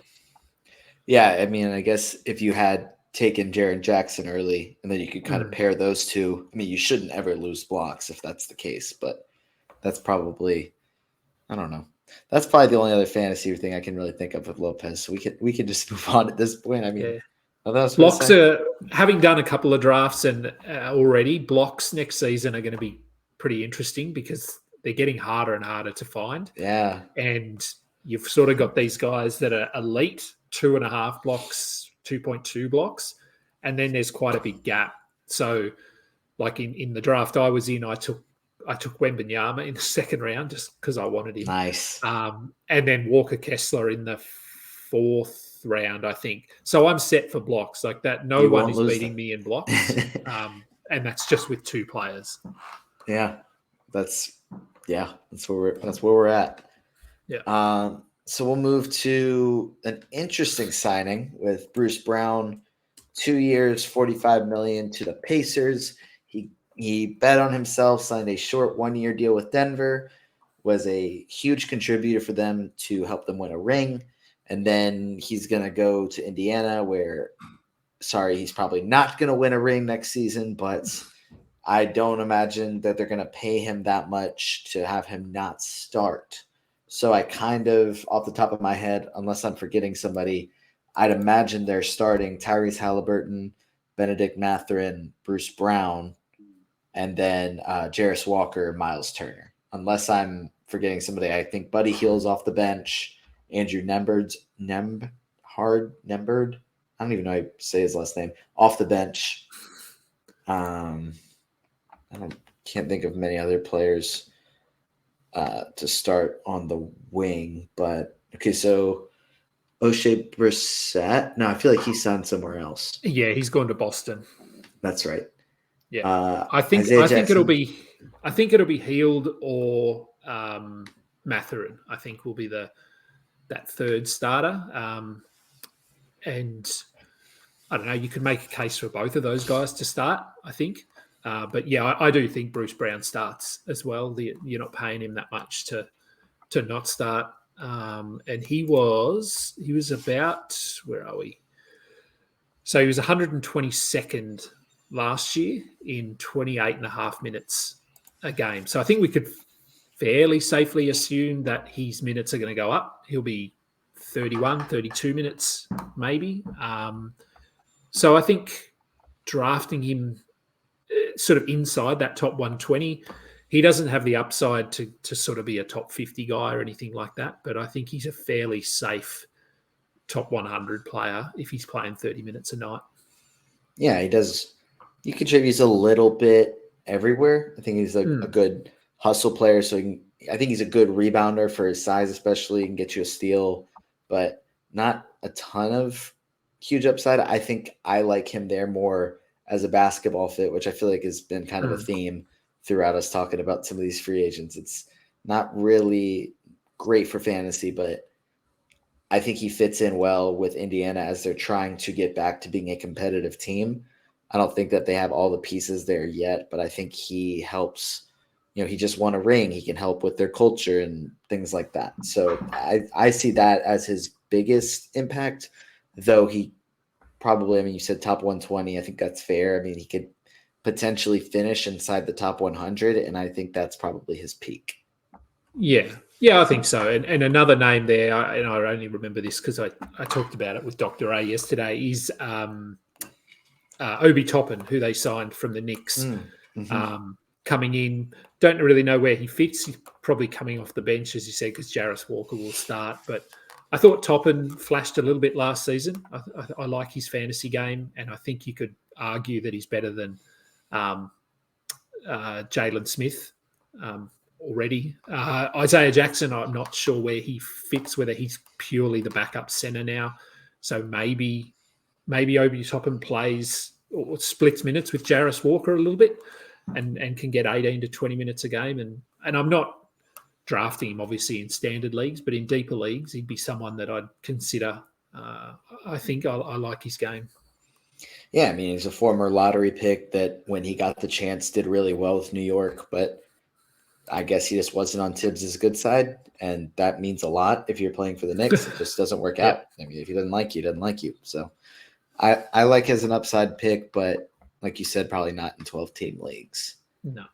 Yeah, I mean, I guess if you had taken Jaren Jackson early and then you could kind of pair those two, I mean, you shouldn't ever lose blocks if that's the case, but that's probably, I don't know. That's probably the only other fantasy thing I can really think of with Lopez. So we can just move on at this point. I mean, blocks are, having done a couple of drafts and already, blocks next season are going to be pretty interesting because they're getting harder and harder to find. Yeah. And you've sort of got these guys that are elite, 2.5 blocks, 2.2 blocks, and then there's quite a big gap. So like in the draft I was in, I took Wembanyama in the 2nd round just because I wanted him. Nice. And then Walker Kessler in the 4th round, I think. So I'm set for blocks like that. No one is beating me in blocks. And that's just with 2 players. Yeah. That's where we're at. Yeah. So we'll move to an interesting signing with Bruce Brown, 2 years, $45 million to the Pacers. He bet on himself, signed a short 1-year deal with Denver, was a huge contributor for them to help them win a ring. And then he's going to go to Indiana where, he's probably not going to win a ring next season, but I don't imagine that they're going to pay him that much to have him not start. So I kind of, off the top of my head, unless I'm forgetting somebody, I'd imagine they're starting Tyrese Halliburton, Benedict Mathurin, Bruce Brown, and then Jarris Walker, Miles Turner. Unless I'm forgetting somebody, I think Buddy Hield's off the bench. Andrew Nembhard. I don't even know how to say his last name. Off the bench. Can't think of many other players to start on the wing. But okay, so O'Shea Brissett. No, I feel like he's signed somewhere else. Yeah, he's going to Boston. That's right. Yeah, I think it'll be Hield or Mathurin. I think will be that 3rd starter. And I don't know. You could make a case for both of those guys to start. I think, but yeah, I do think Bruce Brown starts as well. You're not paying him that much to not start. And he was about, where are we? So he was 122nd. Last year in 28.5 minutes a game. So I think we could fairly safely assume that his minutes are going to go up. He'll be 31, 32 minutes maybe. So I think drafting him sort of inside that top 120, he doesn't have the upside to sort of be a top 50 guy or anything like that, but I think he's a fairly safe top 100 player if he's playing 30 minutes a night. Yeah, he does He contributes a little bit everywhere. I think he's a Mm. good hustle player. So I think he's a good rebounder for his size, especially, and get you a steal, but not a ton of huge upside. I think I like him there more as a basketball fit, which I feel like has been kind of a Mm. theme throughout us talking about some of these free agents. It's not really great for fantasy, but I think he fits in well with Indiana as they're trying to get back to being a competitive team. I don't think that they have all the pieces there yet, but I think he helps. He just won a ring. He can help with their culture and things like that. So I see that as his biggest impact, though he probably, I mean, you said top 120. I think that's fair. I mean, he could potentially finish inside the top 100, and I think that's probably his peak. Yeah. Yeah, I think so. And another name there, and I only remember this because I talked about it with Dr. A yesterday, is Obi Toppin, who they signed from the Knicks, coming in. Don't really know where he fits. He's probably coming off the bench, as you said, because Jarris Walker will start. But I thought Toppin flashed a little bit last season. I like his fantasy game, and I think you could argue that he's better than Jalen Smith already. Isaiah Jackson, I'm not sure where he fits, whether he's purely the backup center now. So maybe Obi Toppin plays or splits minutes with Jarris Walker a little bit and can get 18 to 20 minutes a game. And I'm not drafting him, obviously, in standard leagues, but in deeper leagues, he'd be someone that I'd consider. I think I like his game. Yeah, I mean, he's a former lottery pick that when he got the chance did really well with New York, but I guess he just wasn't on Tibbs' good side, and that means a lot if you're playing for the Knicks. It just doesn't work out. I mean, if he doesn't like you, he doesn't like you. So I like as an upside pick, but like you said, probably not in 12-team leagues. No.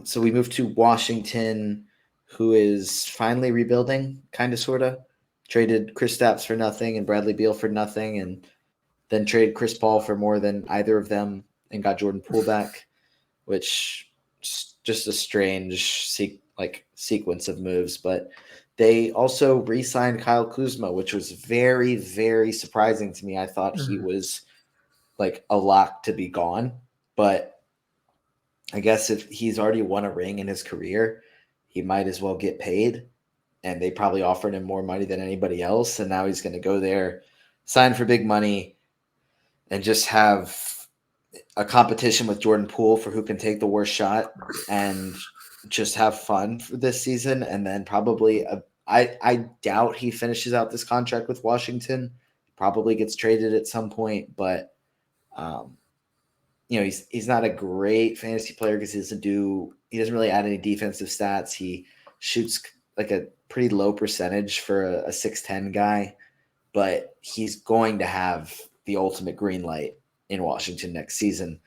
So we move to Washington, who is finally rebuilding, kind of, sort of. Traded Kristaps for nothing and Bradley Beal for nothing, and then traded Chris Paul for more than either of them and got Jordan Poole back, which just a strange sequence of moves. But they also re-signed Kyle Kuzma, which was very, very surprising to me. I thought he was like a lock to be gone, but I guess if he's already won a ring in his career, he might as well get paid. And they probably offered him more money than anybody else. And now he's going to go there, sign for big money, and just have a competition with Jordan Poole for who can take the worst shot and just have fun for this season. And then probably I doubt he finishes out this contract with Washington. Probably gets traded at some point, but he's not a great fantasy player because he doesn't really add any defensive stats. He shoots like a pretty low percentage for a 6'10" guy, but he's going to have the ultimate green light in Washington next season.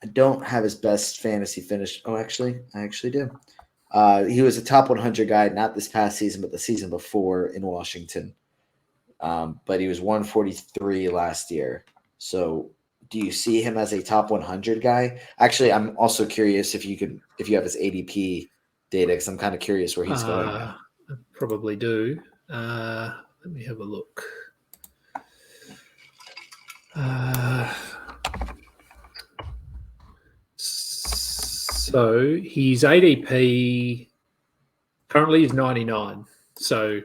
I don't have his best fantasy finish. Oh, actually, I actually do. He was a top 100 guy, not this past season, but the season before in Washington. But he was 143 last year. So do you see him as a top 100 guy? Actually, I'm also curious if you have his ADP data, because I'm kind of curious where he's going now. I probably do. Let me have a look. So his ADP currently is 99. So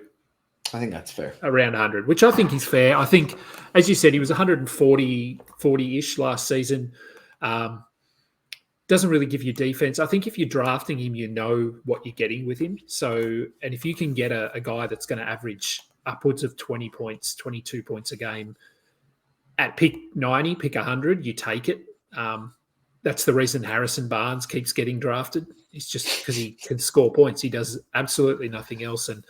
I think that's fair. Around 100, which I think is fair. I think, as you said, he was 40-ish last season. Doesn't really give you defense. I think if you're drafting him, you know what you're getting with him. So, and if you can get a guy that's going to average upwards of 20 points, 22 points a game at pick 90, pick 100, you take it. That's the reason Harrison Barnes keeps getting drafted. It's just because he can score points. He does absolutely nothing else, and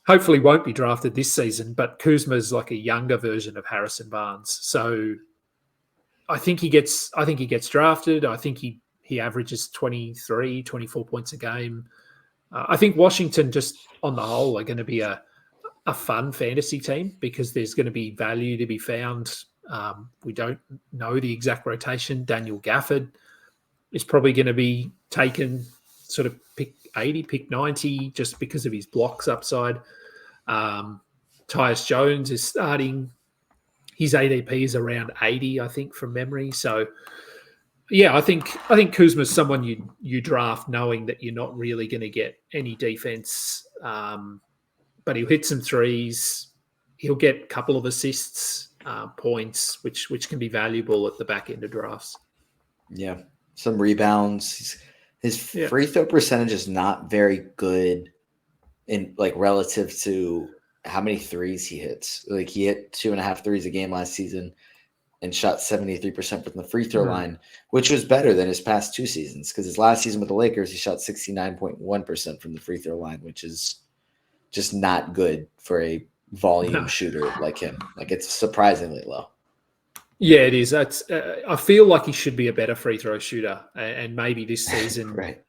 hopefully won't be drafted this season. But Kuzma's like a younger version of Harrison Barnes. So I think he gets drafted. I think he averages 23, 24 points a game. I think Washington, just on the whole, are going to be a fun fantasy team because there's going to be value to be found. We don't know the exact rotation. Daniel Gafford is probably going to be taken sort of pick 80, pick 90, just because of his blocks upside. Tyus Jones is starting. his ADP is around 80, I think, from memory. So, yeah, I think Kuzma's someone you draft knowing that you're not really going to get any defense, but he'll hit some threes. He'll get a couple of assists, points, which can be valuable at the back end of drafts. Yeah, some rebounds. His free throw percentage is not very good in like relative to how many threes he hits. Like he hit 2.5 threes a game last season and shot 73% from the free throw line, which was better than his past 2 seasons. Because his last season with the Lakers, he shot 69.1% from the free throw line, which is just not good for a volume shooter like him. Like it's surprisingly low. Yeah, it is. That's. I feel like he should be a better free throw shooter, and maybe this season right.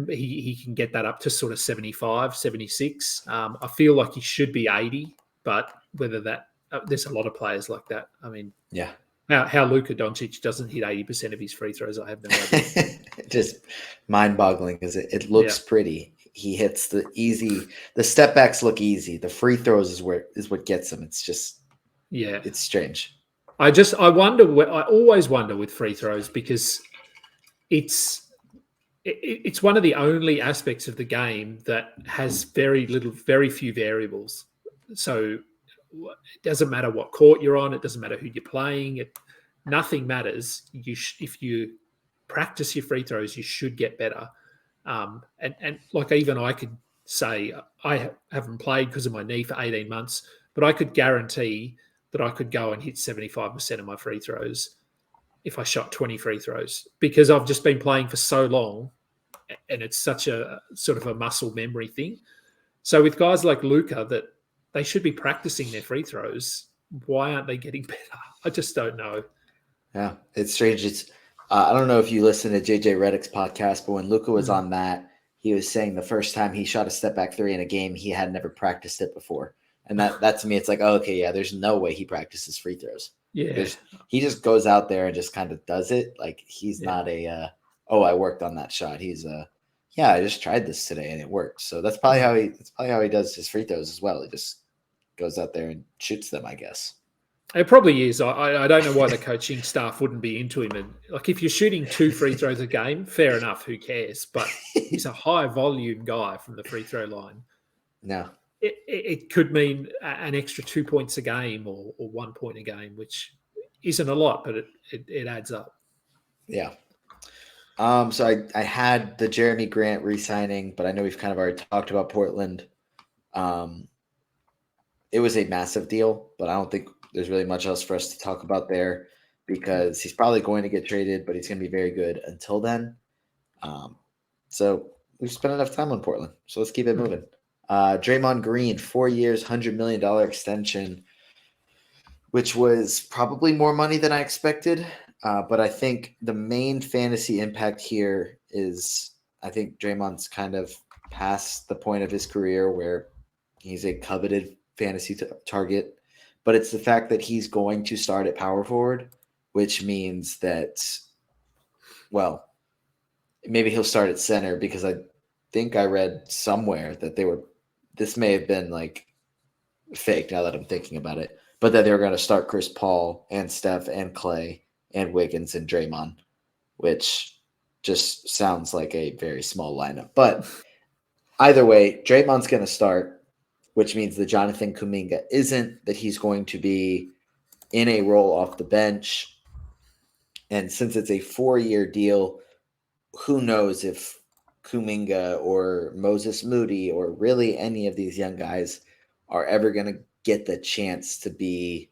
He can get that up to sort of 75, 76. I feel like he should be 80, but whether that there's a lot of players like that. I mean, yeah. How Luka Doncic doesn't hit 80% of his free throws, I have no idea. Just mind-boggling because it looks pretty. He hits the step backs look easy. The free throws is what gets him. It's just it's strange. I always wonder with free throws because it's one of the only aspects of the game that has very few variables. So it doesn't matter what court you're on. It doesn't matter who you're playing. Nothing matters. If you practice your free throws, you should get better. And like even I could say I haven't played because of my knee for 18 months, but I could guarantee that I could go and hit 75% of my free throws if I shot 20 free throws because I've just been playing for so long and it's such a sort of a muscle memory thing. So with guys like Luka that they should be practicing their free throws, why aren't they getting better? I just don't know. Yeah, it's strange. It's I don't know if you listen to JJ Redick's podcast, but when Luka was on that, he was saying the first time he shot a step back 3 in a game, he had never practiced it before. And that to me, it's like, oh, okay, yeah, there's no way he practices free throws. Yeah. He just goes out there and just kind of does it. Like he's not I worked on that shot. He's I just tried this today and it worked. So that's probably how he does his free throws as well. He just goes out there and shoots them, I guess. It probably is. I don't know why the coaching staff wouldn't be into him. And like if you're shooting 2 free throws a game, fair enough, who cares? But he's a high volume guy from the free throw line. No. It could mean an extra 2 points a game or 1 point a game, which isn't a lot, but it adds up. Yeah. So I had the Jeremy Grant re-signing, but I know we've kind of already talked about Portland. It was a massive deal, but I don't think there's really much else for us to talk about there because he's probably going to get traded, but he's going to be very good until then. So we've spent enough time on Portland, so let's keep it moving. Draymond Green, 4 years, $100 million extension, which was probably more money than I expected. But I think the main fantasy impact here is I think Draymond's kind of past the point of his career where he's a coveted fantasy target. But it's the fact that he's going to start at power forward, which means that, well, maybe he'll start at center because I think I read somewhere that this may have been like fake now that I'm thinking about it, but that they were going to start Chris Paul and Steph and Clay and Wiggins and Draymond, which just sounds like a very small lineup. But either way, Draymond's going to start, which means that Jonathan Kuminga isn't, that he's going to be in a role off the bench. And since it's a 4-year deal, who knows if Kuminga or Moses Moody or really any of these young guys are ever going to get the chance to be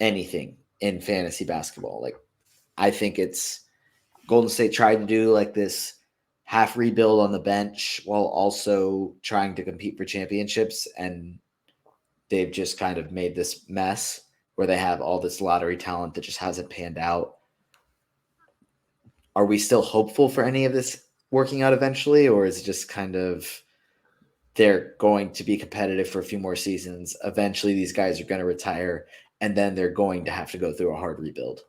anything in fantasy basketball. Like, I think it's Golden State tried to do like this half rebuild on the bench while also trying to compete for championships. And they've just kind of made this mess where they have all this lottery talent that just hasn't panned out. Are we still hopeful for any of this working out eventually? Or is it just kind of they're going to be competitive for a few more seasons? Eventually these guys are going to retire and then they're going to have to go through a hard rebuild.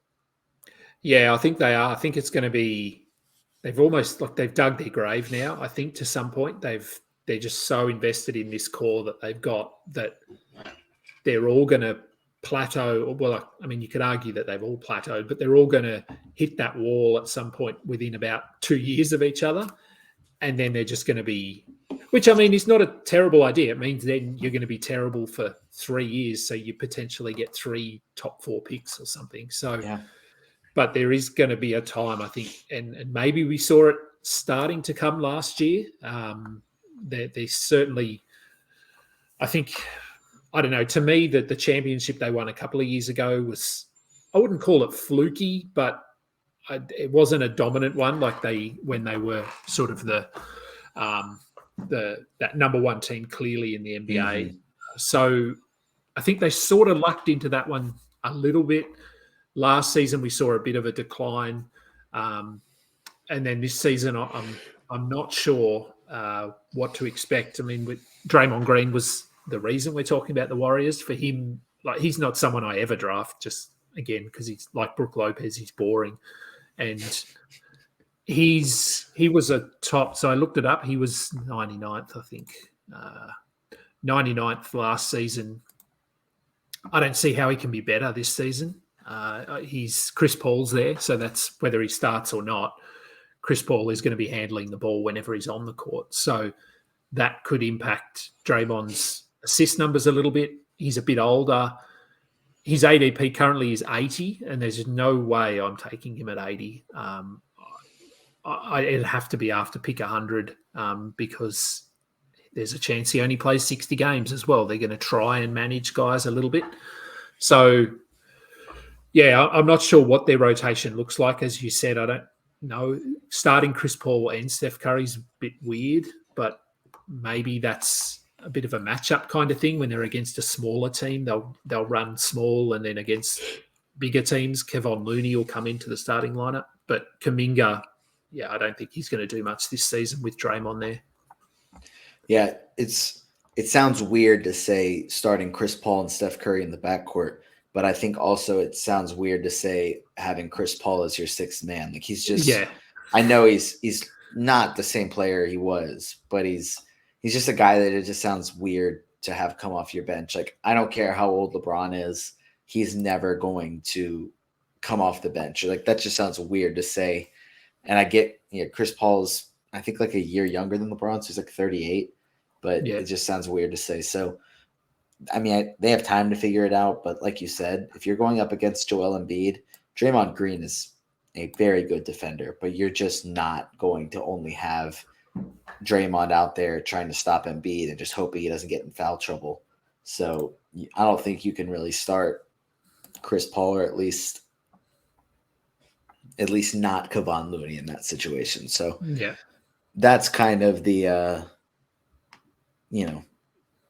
Yeah, I think they are. I think it's going to be, they've dug their grave now. I think to some point they're just so invested in this core that they've got that they're all going to plateau. Well, I mean, you could argue that they've all plateaued, but they're all going to hit that wall at some point within about 2 years of each other. And then they're just going to be, which I mean is not a terrible idea. It means then you're going to be terrible for 3 years. So you potentially get 3 top 4 picks or something. So, Yeah. but there is going to be a time, I think, and maybe we saw it starting to come last year. They certainly, I think, I don't know, to me, that the championship they won a couple of years ago was, I wouldn't call it fluky, but it wasn't a dominant one like when they were sort of that number one team clearly in the NBA. Mm-hmm. So I think they sort of lucked into that one a little bit. Last season we saw a bit of a decline, and then this season I'm not sure what to expect. I mean, with Draymond Green was the reason we're talking about the Warriors. For him, like, he's not someone I ever draft, just again because he's like Brook Lopez, he's boring. And he was a top, so I looked it up. He was 99th, I think. 99th last season. I don't see how he can be better this season. He's Chris Paul's there, so that's whether he starts or not. Chris Paul is going to be handling the ball whenever he's on the court. So that could impact Draymond's assist numbers a little bit. He's a bit older. His ADP currently is 80, and there's no way I'm taking him at 80. It'd have to be after pick 100 because there's a chance he only plays 60 games as well. They're going to try and manage guys a little bit. So, yeah, I'm not sure what their rotation looks like. As you said, I don't know. Starting Chris Paul and Steph Curry's a bit weird, but maybe that's a bit of a matchup kind of thing. When they're against a smaller team, they'll run small, and then against bigger teams, Kevon Looney will come into the starting lineup. But Kuminga, yeah, I don't think he's going to do much this season with Draymond there. Yeah, it sounds weird to say starting Chris Paul and Steph Curry in the backcourt, but I think also it sounds weird to say having Chris Paul as your sixth man. Like, he's just, Yeah, I know he's not the same player he was, but he's just a guy that it just sounds weird to have come off your bench. Like, I don't care how old LeBron is, he's never going to come off the bench. Like, that just sounds weird to say. And I get, Chris Paul's, I think, like a year younger than LeBron, so he's like 38, but yeah. it just sounds weird to say. So, I mean, they have time to figure it out, but like you said, if you're going up against Joel Embiid, Draymond Green is a very good defender, but you're just not going to only have Draymond out there trying to stop Embiid and just hoping he doesn't get in foul trouble. So I don't think you can really start Chris Paul, or at least not Kevon Looney in that situation. So Yeah. that's kind of the,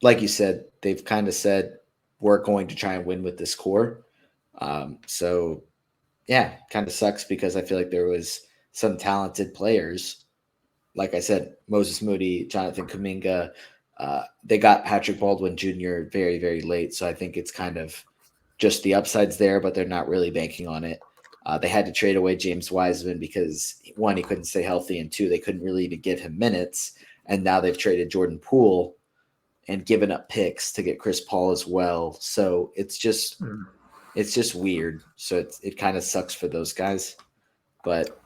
like you said, they've kind of said, we're going to try and win with this core. So yeah, kind of sucks because I feel like there was some talented players. Like I said, Moses Moody, Jonathan Kuminga, they got Patrick Baldwin Jr. very, very late. So I think it's kind of just the upsides there, but they're not really banking on it. They had to trade away James Wiseman because, one, he couldn't stay healthy, and two, they couldn't really even give him minutes. And now they've traded Jordan Poole and given up picks to get Chris Paul as well. So it's just weird. So it kind of sucks for those guys. But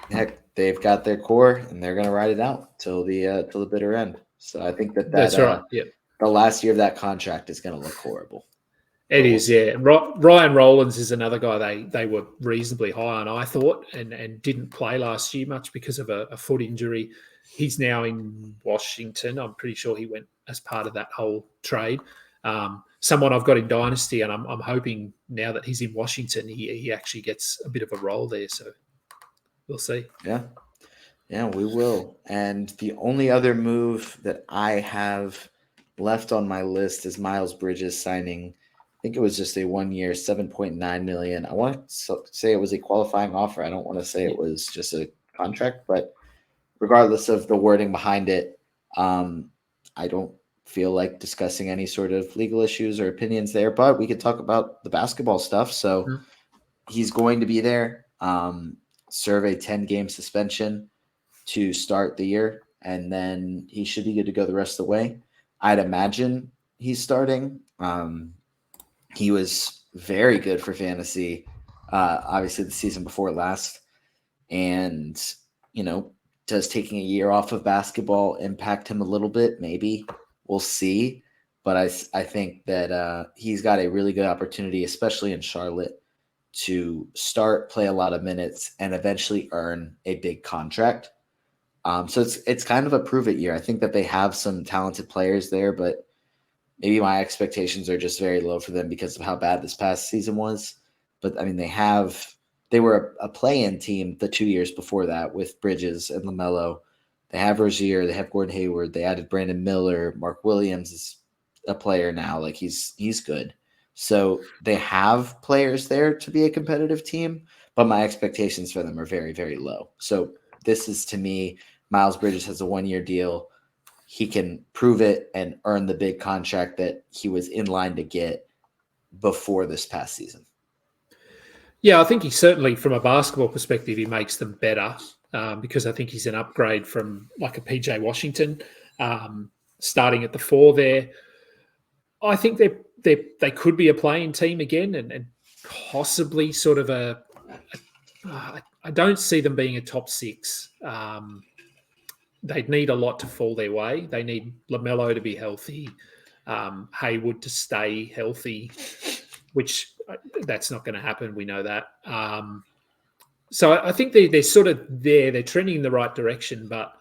heck, they've got their core, and they're going to ride it out till the bitter end. So I think That's right. Yeah. The last year of that contract is going to look horrible. It is, yeah. Ryan Rollins is another guy they were reasonably high on, I thought, and didn't play last year much because of a foot injury. He's now in Washington. I'm pretty sure he went as part of that whole trade. Someone I've got in Dynasty, and I'm hoping now that he's in Washington, he actually gets a bit of a role there. So we'll see. Yeah, we will. And the only other move that I have left on my list is Miles Bridges signing, I think it was just a 1 year, $7.9 million. I want to say it was a qualifying offer. I don't want to say it was just a contract, but regardless of the wording behind it, I don't feel like discussing any sort of legal issues or opinions there, but we could talk about the basketball stuff. So he's going to be there, serve a 10-game suspension to start the year, and then he should be good to go the rest of the way. I'd imagine he's starting. He was very good for fantasy, obviously the season before last. And, does taking a year off of basketball impact him a little bit? Maybe. We'll see. But I think that he's got a really good opportunity, especially in Charlotte, to start, play a lot of minutes, and eventually earn a big contract. So it's kind of a prove it year. I think that they have some talented players there, but maybe my expectations are just very low for them because of how bad this past season was. But I mean, they were a play-in team the 2 years before that with Bridges and LaMelo. They have Rozier, they have Gordon Hayward, they added Brandon Miller, Mark Williams is a player now. Like he's good. So they have players there to be a competitive team, but my expectations for them are very, very low. So this is, to me, Miles Bridges has a 1-year deal. He can prove it and earn the big contract that he was in line to get before this past season. Yeah, I think he certainly, from a basketball perspective, he makes them better because I think he's an upgrade from like a PJ Washington, starting at the 4 there. I think they could be a playing team again and possibly sort of I don't see them being a top 6. They'd need a lot to fall their way. They need LaMelo to be healthy, Hayward to stay healthy, which that's not going to happen. We know that. So I think they're sort of there. They're trending in the right direction. But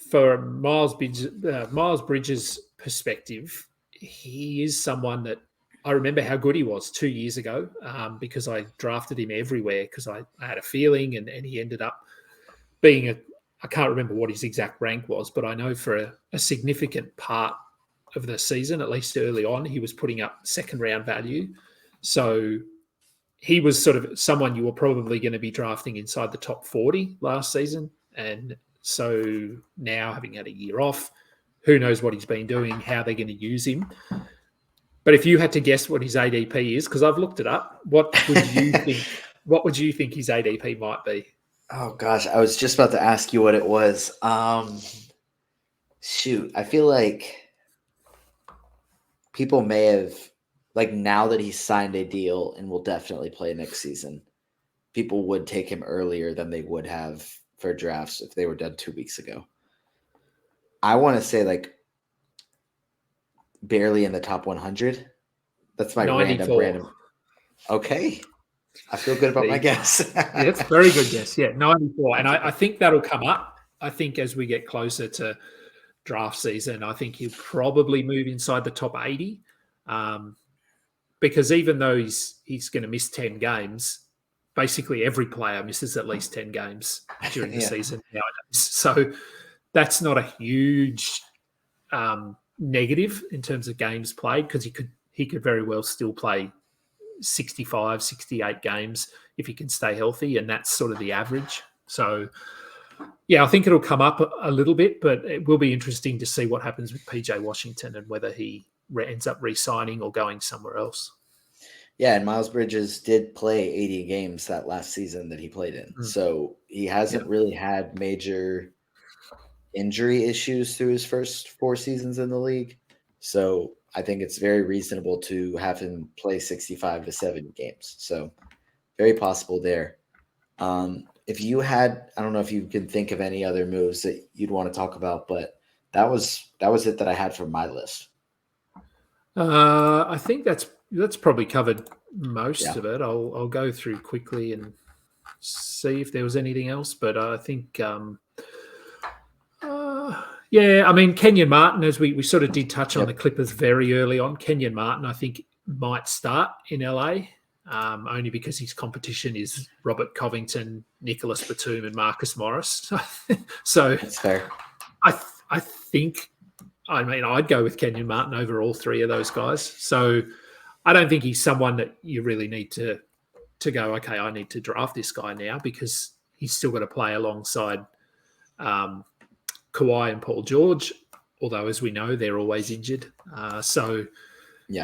for Miles Bridges' perspective, he is someone that I remember how good he was 2 years ago because I drafted him everywhere because I had a feeling, and he ended up being I can't remember what his exact rank was, but I know for a significant part of the season, at least early on, he was putting up second round value. So he was sort of someone you were probably going to be drafting inside the top 40 last season. And so now, having had a year off, who knows what he's been doing, how they're going to use him. But if you had to guess what his ADP is, because I've looked it up, what would you think? What would you think his ADP might be? Oh gosh, I was just about to ask you what it was. Shoot, I feel like people may have, like, now that he's signed a deal and will definitely play next season, people would take him earlier than they would have for drafts if they were done 2 weeks ago. I want to say like barely in the top 100. That's my 94. random. Okay. I feel good about my guess. Yeah, it's a very good guess. Yeah, 94. And I think that'll come up. I think as we get closer to draft season, I think he'll probably move inside the top 80. Because even though he's going to miss 10 games, basically every player misses at least 10 games during the season nowadays. So that's not a huge negative in terms of games played because he could very well still play 65, 68 games if he can stay healthy, and that's sort of the average. So, yeah, I think it'll come up a little bit, but it will be interesting to see what happens with PJ Washington and whether he ends up re-signing or going somewhere else. Yeah, and Miles Bridges did play 80 games that last season that he played in. So he hasn't really had major injury issues through his first 4 seasons in the league. So I think it's very reasonable to have him play 65 to 70 games. So very possible there. If you had, I don't know if you can think of any other moves that you'd want to talk about, but that was it that I had from my list. I think that's probably covered most of it. I'll go through quickly and see if there was anything else, but I think I mean, Kenyon Martin, as we sort of did touch on the Clippers very early on, Kenyon Martin, I think, might start in LA, only because his competition is Robert Covington, Nicholas Batum, and Marcus Morris. So that's fair. I think, I mean, I'd go with Kenyon Martin over all 3 of those guys. So I don't think he's someone that you really need to go, okay, I need to draft this guy now because he's still got to play alongside Kawhi and Paul George, although, as we know, they're always injured. So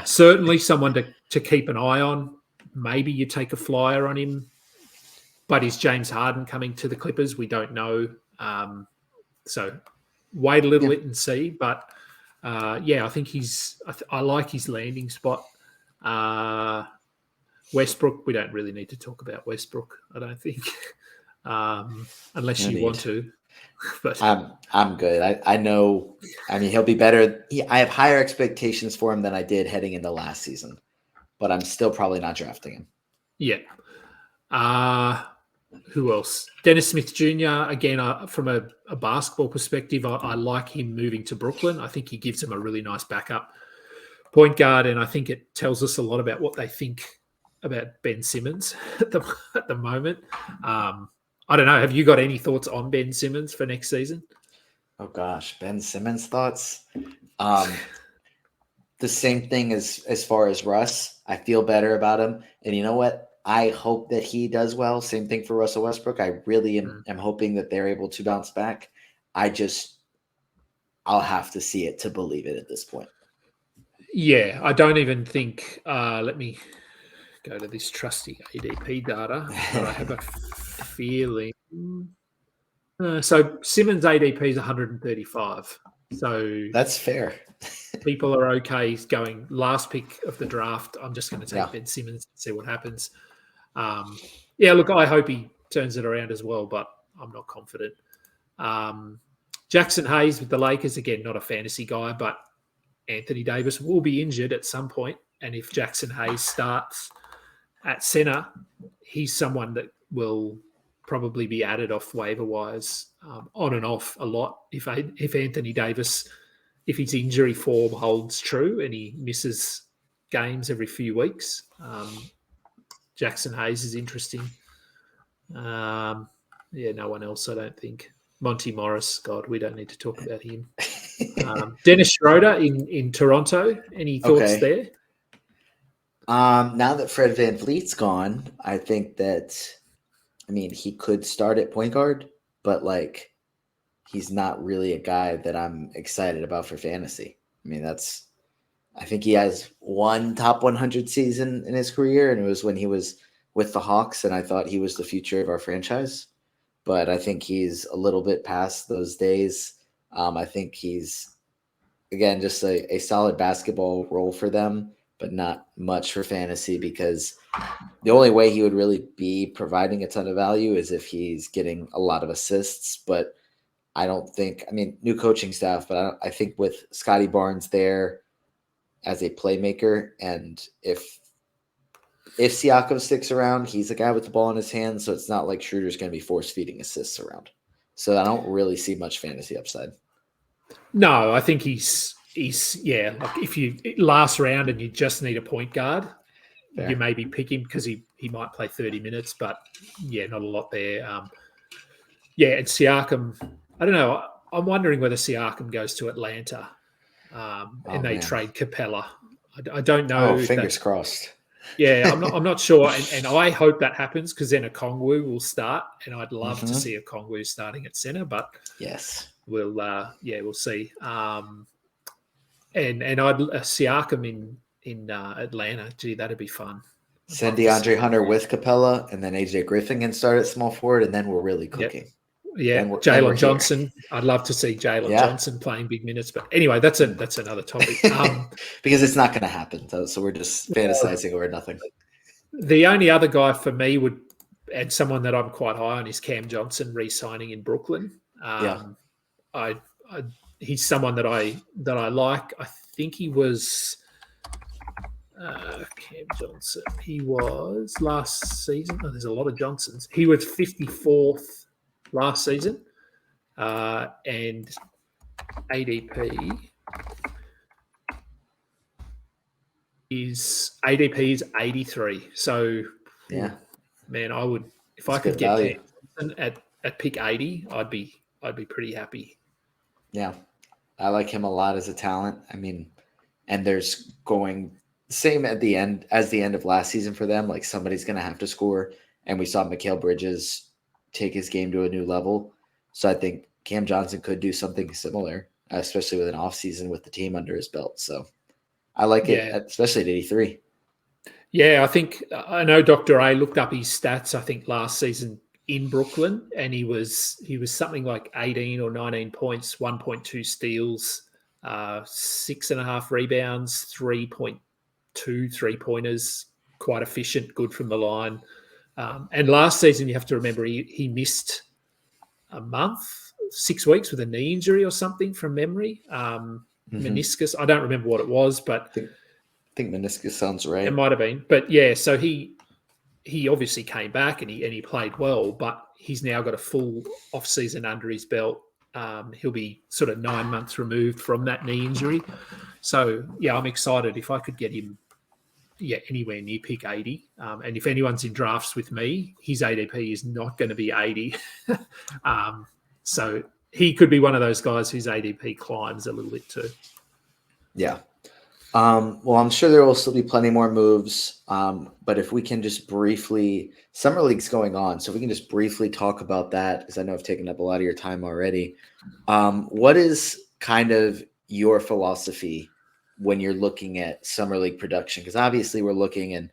certainly someone to keep an eye on. Maybe you take a flyer on him. But is James Harden coming to the Clippers? We don't know. So wait a little bit and see. But, I think I like his landing spot. Westbrook, we don't really need to talk about Westbrook, I don't think, unless No you need. want to. But I'm good. I know. I mean, he'll be better. I have higher expectations for him than I did heading into last season, but I'm still probably not drafting him. yeah. Who else? Dennis Smith Jr. Again, from a basketball perspective, I like him moving to Brooklyn. I think he gives them a really nice backup point guard, and I think it tells us a lot about what they think about Ben Simmons at the moment. I don't know. Have you got any thoughts on Ben Simmons for next season? Oh gosh, Ben Simmons thoughts. The same thing as far as Russ. I feel better about him, and you know what? I hope that he does well. Same thing for Russell Westbrook. I really am hoping that they're able to bounce back. I'll have to see it to believe it at this point. Yeah, I don't even think. Let me go to this trusty ADP data, but I have a feeling. So Simmons ADP is 135. So That's fair. people are okay going last pick of the draft. I'm just going to take Yeah. Ben Simmons and see what happens. Yeah, look, I hope he turns it around as well, but I'm not confident. Jackson Hayes with the Lakers, again, not a fantasy guy, but Anthony Davis will be injured at some point. And if Jackson Hayes starts at center, he's someone that will probably be added off waiver wires on and off a lot. If Anthony Davis, if his injury form holds true and he misses games every few weeks, Jackson Hayes is interesting. No one else, I don't think. Monty Morris, God, we don't need to talk about him. Dennis Schroeder in Toronto. Any thoughts there? Now that Fred VanVleet's gone, I think that, he could start at point guard, but he's not really a guy that I'm excited about for fantasy. I think he has one top 100 season in his career, and it was when he was with the Hawks, and I thought he was the future of our franchise. But I think he's a little bit past those days. I think he's, again, just a solid basketball role for them, but not much for fantasy, because the only way he would really be providing a ton of value is if he's getting a lot of assists. But I don't think, new coaching staff, but I think with Scotty Barnes there as a playmaker, and if Siakam sticks around, he's a guy with the ball in his hands, so it's not like Schroeder's going to be force feeding assists around. So I don't really see much fantasy upside. No, I think he's like if you last round and you just need a point guard, Fair. You maybe pick him because he might play 30 minutes, but not a lot there. And Siakam, I don't know. I'm wondering whether Siakam goes to Atlanta and they trade Capella. I don't know. Oh, fingers crossed. Yeah, I'm not sure, and I hope that happens, because then Okongwu will start, and I'd love to see Okongwu starting at center. But yes, we'll see. And I'd Siakam in Atlanta. Gee, that'd be fun. Send DeAndre Hunter with Capella, and then AJ Griffin can start at small forward, and then we're really cooking. Yeah, Jalen Johnson. I'd love to see Jalen Johnson playing big minutes, but anyway, that's another topic. Because it's not going to happen, so we're just fantasizing over nothing. The only other guy for me would, and someone that I'm quite high on, is Cam Johnson re-signing in Brooklyn. He's someone that I like. I think he was Cam Johnson. He was last season. Oh, there's a lot of Johnsons. He was 54th last season, and ADP is 83. So, man, I would, if I could get Cam Johnson at pick 80, I'd be pretty happy. Yeah, I like him a lot as a talent. And there's going same at the end as the end of last season for them. Like, somebody's going to have to score, and we saw Mikal Bridges take his game to a new level. So I think Cam Johnson could do something similar, especially with an offseason with the team under his belt. So I like it, especially at 83. Yeah, I know Dr. A looked up his stats, I think, last season in Brooklyn, and he was something like 18 or 19 points, 1.2 steals, 6.5 rebounds, 2 3-pointers, quite efficient, good from the line. And last season, you have to remember, he missed a month, 6 weeks with a knee injury or something from memory. Meniscus. I don't remember what it was, but I think meniscus sounds right. It might have been. But yeah, so he obviously came back and he played well, but he's now got a full off-season under his belt. He'll be sort of 9 months removed from that knee injury. So, yeah, I'm excited if I could get him anywhere near pick 80. And if anyone's in drafts with me, his ADP is not going to be 80. So he could be one of those guys whose ADP climbs a little bit too. Yeah. Well, I'm sure there will still be plenty more moves. But if we can just briefly, Summer League's going on, so we can just briefly talk about that, because I know I've taken up a lot of your time already. What is kind of your philosophy when you're looking at Summer League production? Because obviously we're looking and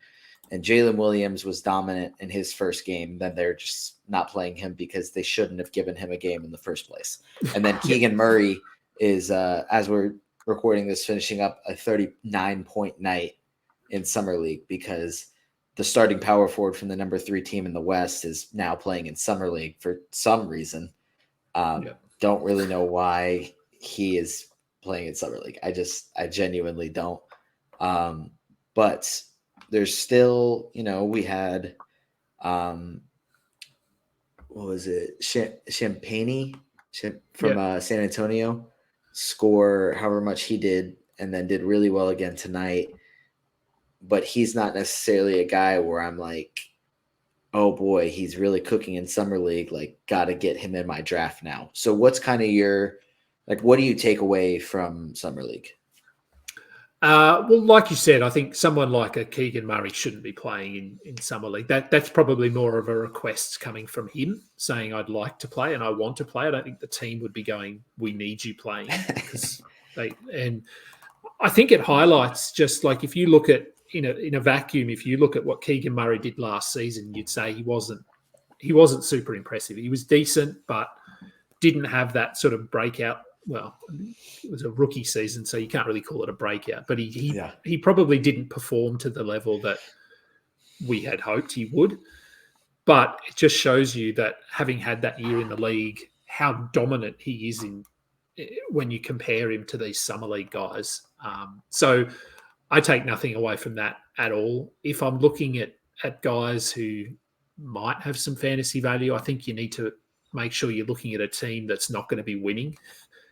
Jalen Williams was dominant in his first game. Then they're just not playing him because they shouldn't have given him a game in the first place. And then Keegan Murray is, as we're recording this, finishing up a 39-point night in Summer League because the starting power forward from the number 3 team in the West is now playing in Summer League for some reason. Don't really know why he is playing in Summer League. I genuinely don't. But there's still, we had, what was it? Champagne from San Antonio score however much he did, and then did really well again tonight. But he's not necessarily a guy where I'm like, oh boy, he's really cooking in Summer League. Like, got to get him in my draft now. So what's kind of your, what do you take away from Summer League? Well, like you said, I think someone like a Keegan Murray shouldn't be playing in Summer League. That's probably more of a request coming from him saying, I'd like to play and I want to play. I don't think the team would be going, we need you playing. And I think it highlights just like if you look at, in a vacuum, if you look at what Keegan Murray did last season, you'd say he wasn't super impressive. He was decent, but didn't have that sort of breakout. Well, it was a rookie season, so you can't really call it a breakout. But he probably didn't perform to the level that we had hoped he would. But it just shows you that having had that year in the league, how dominant he is when you compare him to these Summer League guys. So I take nothing away from that at all. If I'm looking at guys who might have some fantasy value, I think you need to make sure you're looking at a team that's not going to be winning.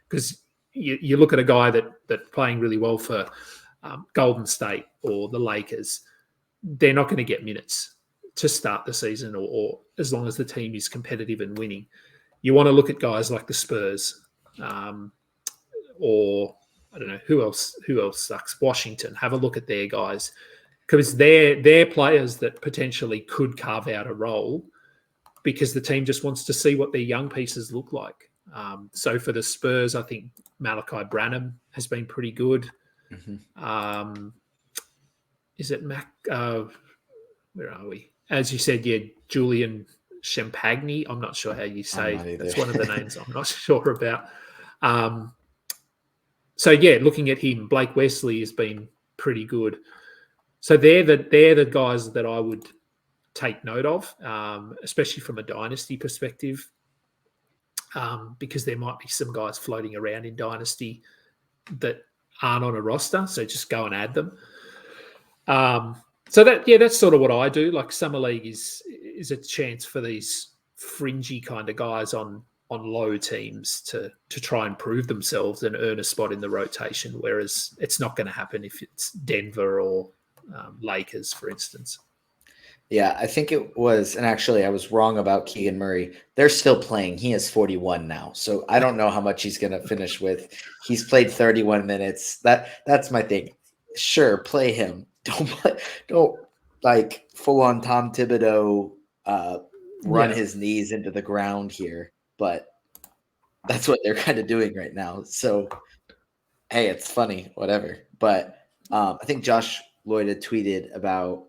Because you look at a guy that's playing really well for Golden State or the Lakers, they're not going to get minutes to start the season or as long as the team is competitive and winning. You want to look at guys like the Spurs or I don't know, who else sucks? Washington. Have a look at their guys because they're players that potentially could carve out a role because the team just wants to see what their young pieces look like. So for the Spurs, I think Malachi Branham has been pretty good. Mm-hmm. Is it Mac? Where are we? As you said, Julian Champagne. I'm not sure how you say. That's one of the names I'm not sure about. So looking at him, Blake Wesley has been pretty good. So they're the guys that I would take note of, especially from a dynasty perspective. Because there might be some guys floating around in Dynasty that aren't on a roster, so just go and add them. So that's sort of what I do. Like Summer League is a chance for these fringy kind of guys on low teams to try and prove themselves and earn a spot in the rotation, whereas it's not going to happen if it's Denver or Lakers, for instance. Yeah, I think it was, and actually I was wrong about Keegan Murray. They're still playing. He is 41 now, so I don't know how much he's going to finish with. He's played 31 minutes. That's my thing. Sure, play him. Don't like full on Tom Thibodeau run his knees into the ground here, but that's what they're kind of doing right now. So, hey, it's funny, whatever. But I think Josh Lloyd had tweeted about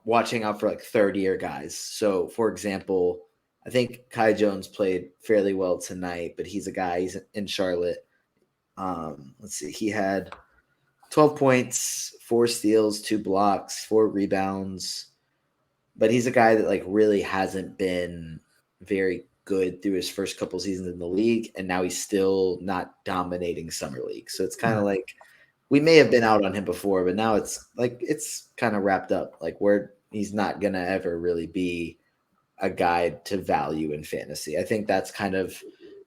watching out for 30-year guys. So, for example, I think Kai Jones played fairly well tonight, but he's a guy. He's in Charlotte. Let's see. He had 12 points, 4 steals, 2 blocks, 4 rebounds. But he's a guy that like really hasn't been very good through his first couple seasons in the league, and now he's still not dominating summer league. So it's kind of like we may have been out on him before, but now it's kind of wrapped up. Like where he's not gonna ever really be a guy to value in fantasy. I think that's kind of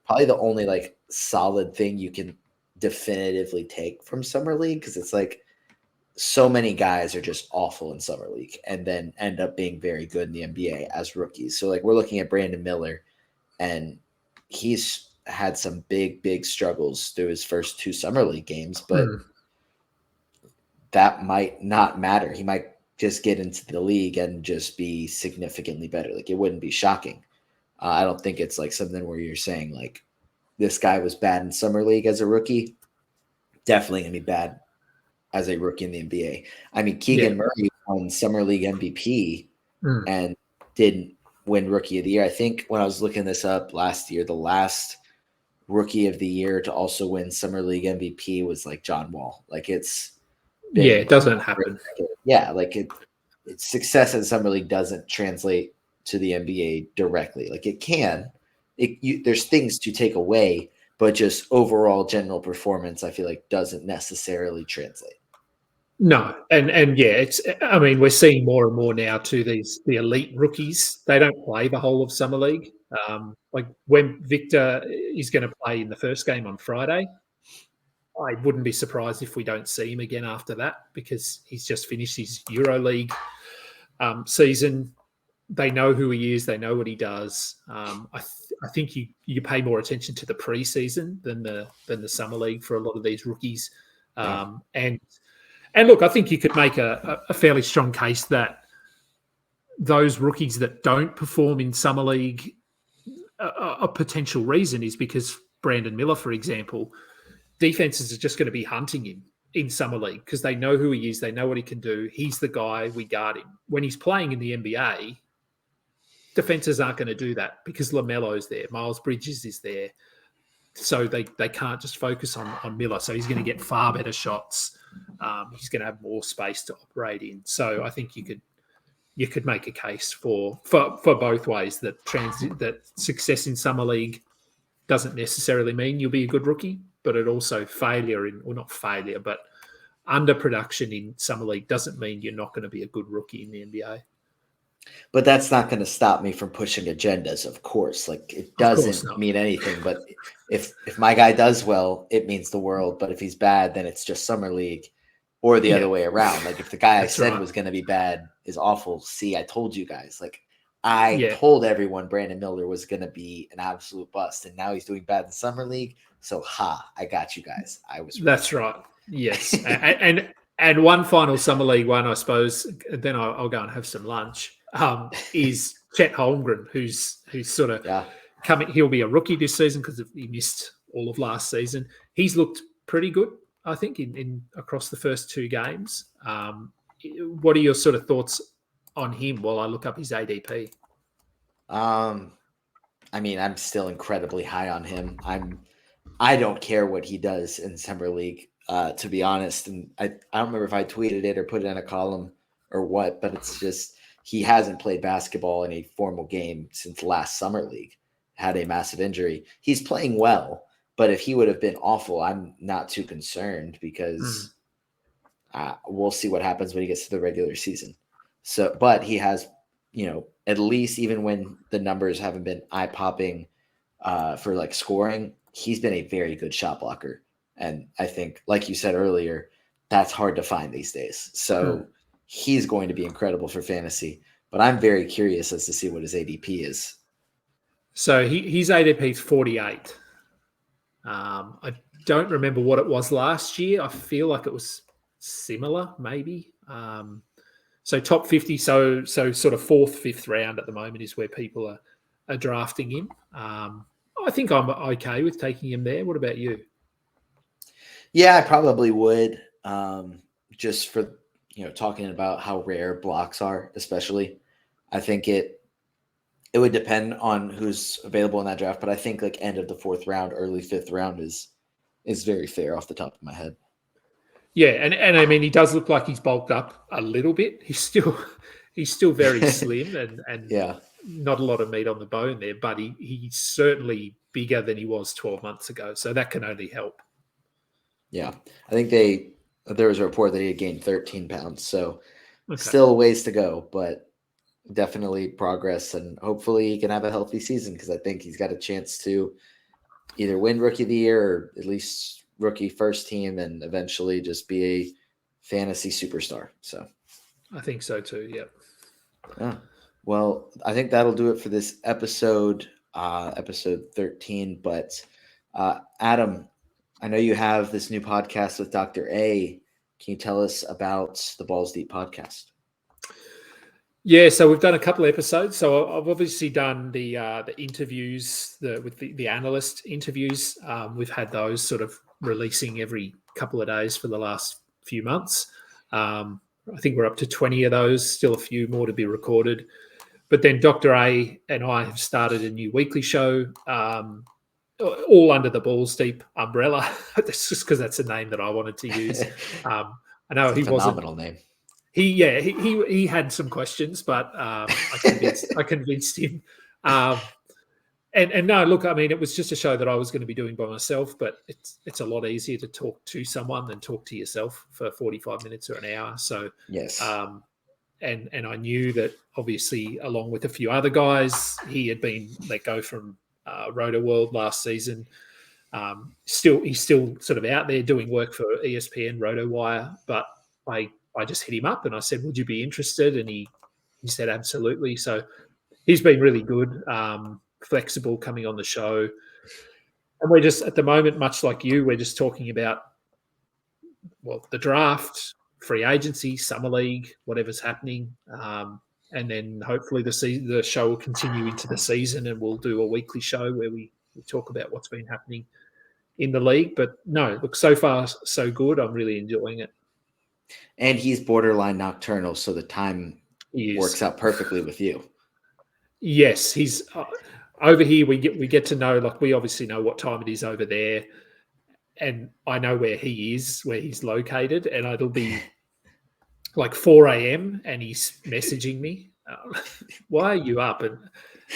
probably the only like solid thing you can definitively take from summer league, because it's like so many guys are just awful in summer league and then end up being very good in the NBA as rookies. So like we're looking at Brandon Miller, and he's had some big struggles through his first 2 summer league games, but that might not matter. He might just get into the league and just be significantly better. Like it wouldn't be shocking. I don't think it's like something where you're saying like this guy was bad in summer league as a rookie. Definitely gonna be bad as a rookie in the NBA. I mean, Keegan Murray won summer league MVP and didn't win rookie of the year. I think when I was looking this up last year, the last rookie of the year to also win summer league MVP was like John Wall. Like it's it doesn't happen. Yeah, like it's success in summer league doesn't translate to the NBA directly. Like it can. There's things to take away, but just overall general performance, I feel like doesn't necessarily translate. No, and it's. I mean, we're seeing more and more now to the elite rookies. They don't play the whole of summer league. Like when Victor is going to play in the first game on Friday, I wouldn't be surprised if we don't see him again after that, because he's just finished his EuroLeague season. They know who he is. They know what he does. I think you pay more attention to the preseason than the summer league for a lot of these rookies. And look, I think you could make a fairly strong case that those rookies that don't perform in summer league, a potential reason is because Brandon Miller, for example, defenses are just going to be hunting him in summer league because they know who he is. They know what he can do. He's the guy. We guard him. When he's playing in the NBA, defenses aren't going to do that because LaMelo's there. Miles Bridges is there. So they can't just focus on Miller. So he's going to get far better shots. He's going to have more space to operate in. So I think you could make a case for both ways that success in summer league doesn't necessarily mean you'll be a good rookie, but it also not failure, but underproduction in summer league doesn't mean you're not going to be a good rookie in the NBA. But that's not going to stop me from pushing agendas, of course. Like it doesn't mean anything. But if my guy does well, it means the world. But if he's bad, then it's just summer league, or the other way around. Like if the guy I said was going to be bad is awful, see, I told you guys. Like I told everyone Brandon Miller was going to be an absolute bust, and now he's doing bad in summer league. So I got you guys. I was right. That's right. Yes, and one final summer league one, I suppose. Then I'll go and have some lunch. Is Chet Holmgren, who's sort of coming. He'll be a rookie this season because he missed all of last season. He's looked pretty good, I think, in across the first 2 games. What are your sort of thoughts on him while I look up his ADP? I mean, I'm still incredibly high on him. I don't care what he does in summer league, to be honest. And I don't remember if I tweeted it or put it in a column or what, but it's just he hasn't played basketball in a formal game since last summer league. Had a massive injury. He's playing well, but if he would have been awful, I'm not too concerned because we'll see what happens when he gets to the regular season. So, but he has, at least even when the numbers haven't been eye-popping for like scoring, he's been a very good shot blocker. And I think, like you said earlier, that's hard to find these days. So he's going to be incredible for fantasy. But I'm very curious as to see what his ADP is. So his ADP is 48. I don't remember what it was last year. I feel like it was similar, maybe. So top 50, so sort of 4th, 5th round at the moment is where people are drafting him. I think I'm okay with taking him there. What about you? Yeah, I probably would. Just for talking about how rare blocks are, especially. I think it would depend on who's available in that draft, but I think like end of the 4th round, early 5th round is very fair off the top of my head. Yeah, and I mean, he does look like he's bulked up a little bit. He's still very slim and Yeah. not a lot of meat on the bone there, but he's certainly bigger than he was 12 months ago. So that can only help. Yeah. I think there was a report that he had gained 13 pounds. So Okay. still a ways to go, but definitely progress. And hopefully he can have a healthy season because I think he's got a chance to either win Rookie of the Year or at least rookie first team and eventually just be a fantasy superstar. So I think so too. Yeah. yeah. Well, I think that'll do it for this episode, episode 13. But Adam, I know you have this new podcast with Dr. A. Can you tell us about the Balls Deep podcast? Yeah, so we've done a couple of episodes. So I've obviously done the interviews, with the analyst interviews. We've had those sort of releasing every couple of days for the last few months. I think we're up to 20 of those, still a few more to be recorded. But then Dr. A and I have started a new weekly show, all under the Balls Deep umbrella. That's just because that's a name that I wanted to use. I know he wasn't. Phenomenal name. He had some questions, but I convinced him. And no, look, I mean, it was just a show that I was going to be doing by myself, but it's a lot easier to talk to someone than talk to yourself for 45 minutes or an hour. So yes, and I knew that obviously, along with a few other guys, he had been let go from Roto World last season. He's still sort of out there doing work for ESPN RotoWire, but I just hit him up and I said, would you be interested? And he said, absolutely. So he's been really good, flexible coming on the show. And we're just, at the moment, much like you, we're just talking about, well, the draft, free agency, summer league, whatever's happening. And then hopefully the show will continue into the season and we'll do a weekly show where we talk about what's been happening in the league. But no, look, so far, so good. I'm really enjoying it. And he's borderline nocturnal, so the time works out perfectly with you. Yes, he's over here. We get to know, like, we obviously know what time it is over there, and I know where he is, where he's located, and it'll be like 4 a.m. and he's messaging me, "Why are you up?" And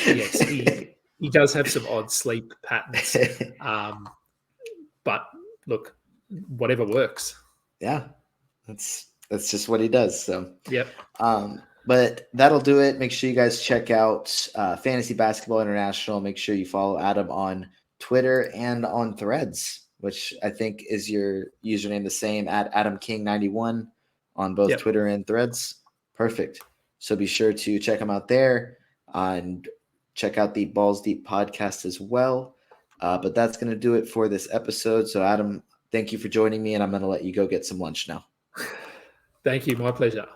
yes, he does have some odd sleep patterns, but look, whatever works. Yeah. That's just what he does. So, yep. But that'll do it. Make sure you guys check out Fantasy Basketball International. Make sure you follow Adam on Twitter and on Threads, which I think is your username the same at AdamKing91 on both Twitter and Threads. Perfect. So be sure to check him out there and check out the Balls Deep podcast as well. But that's going to do it for this episode. So Adam, thank you for joining me, and I'm going to let you go get some lunch now. Thank you. My pleasure.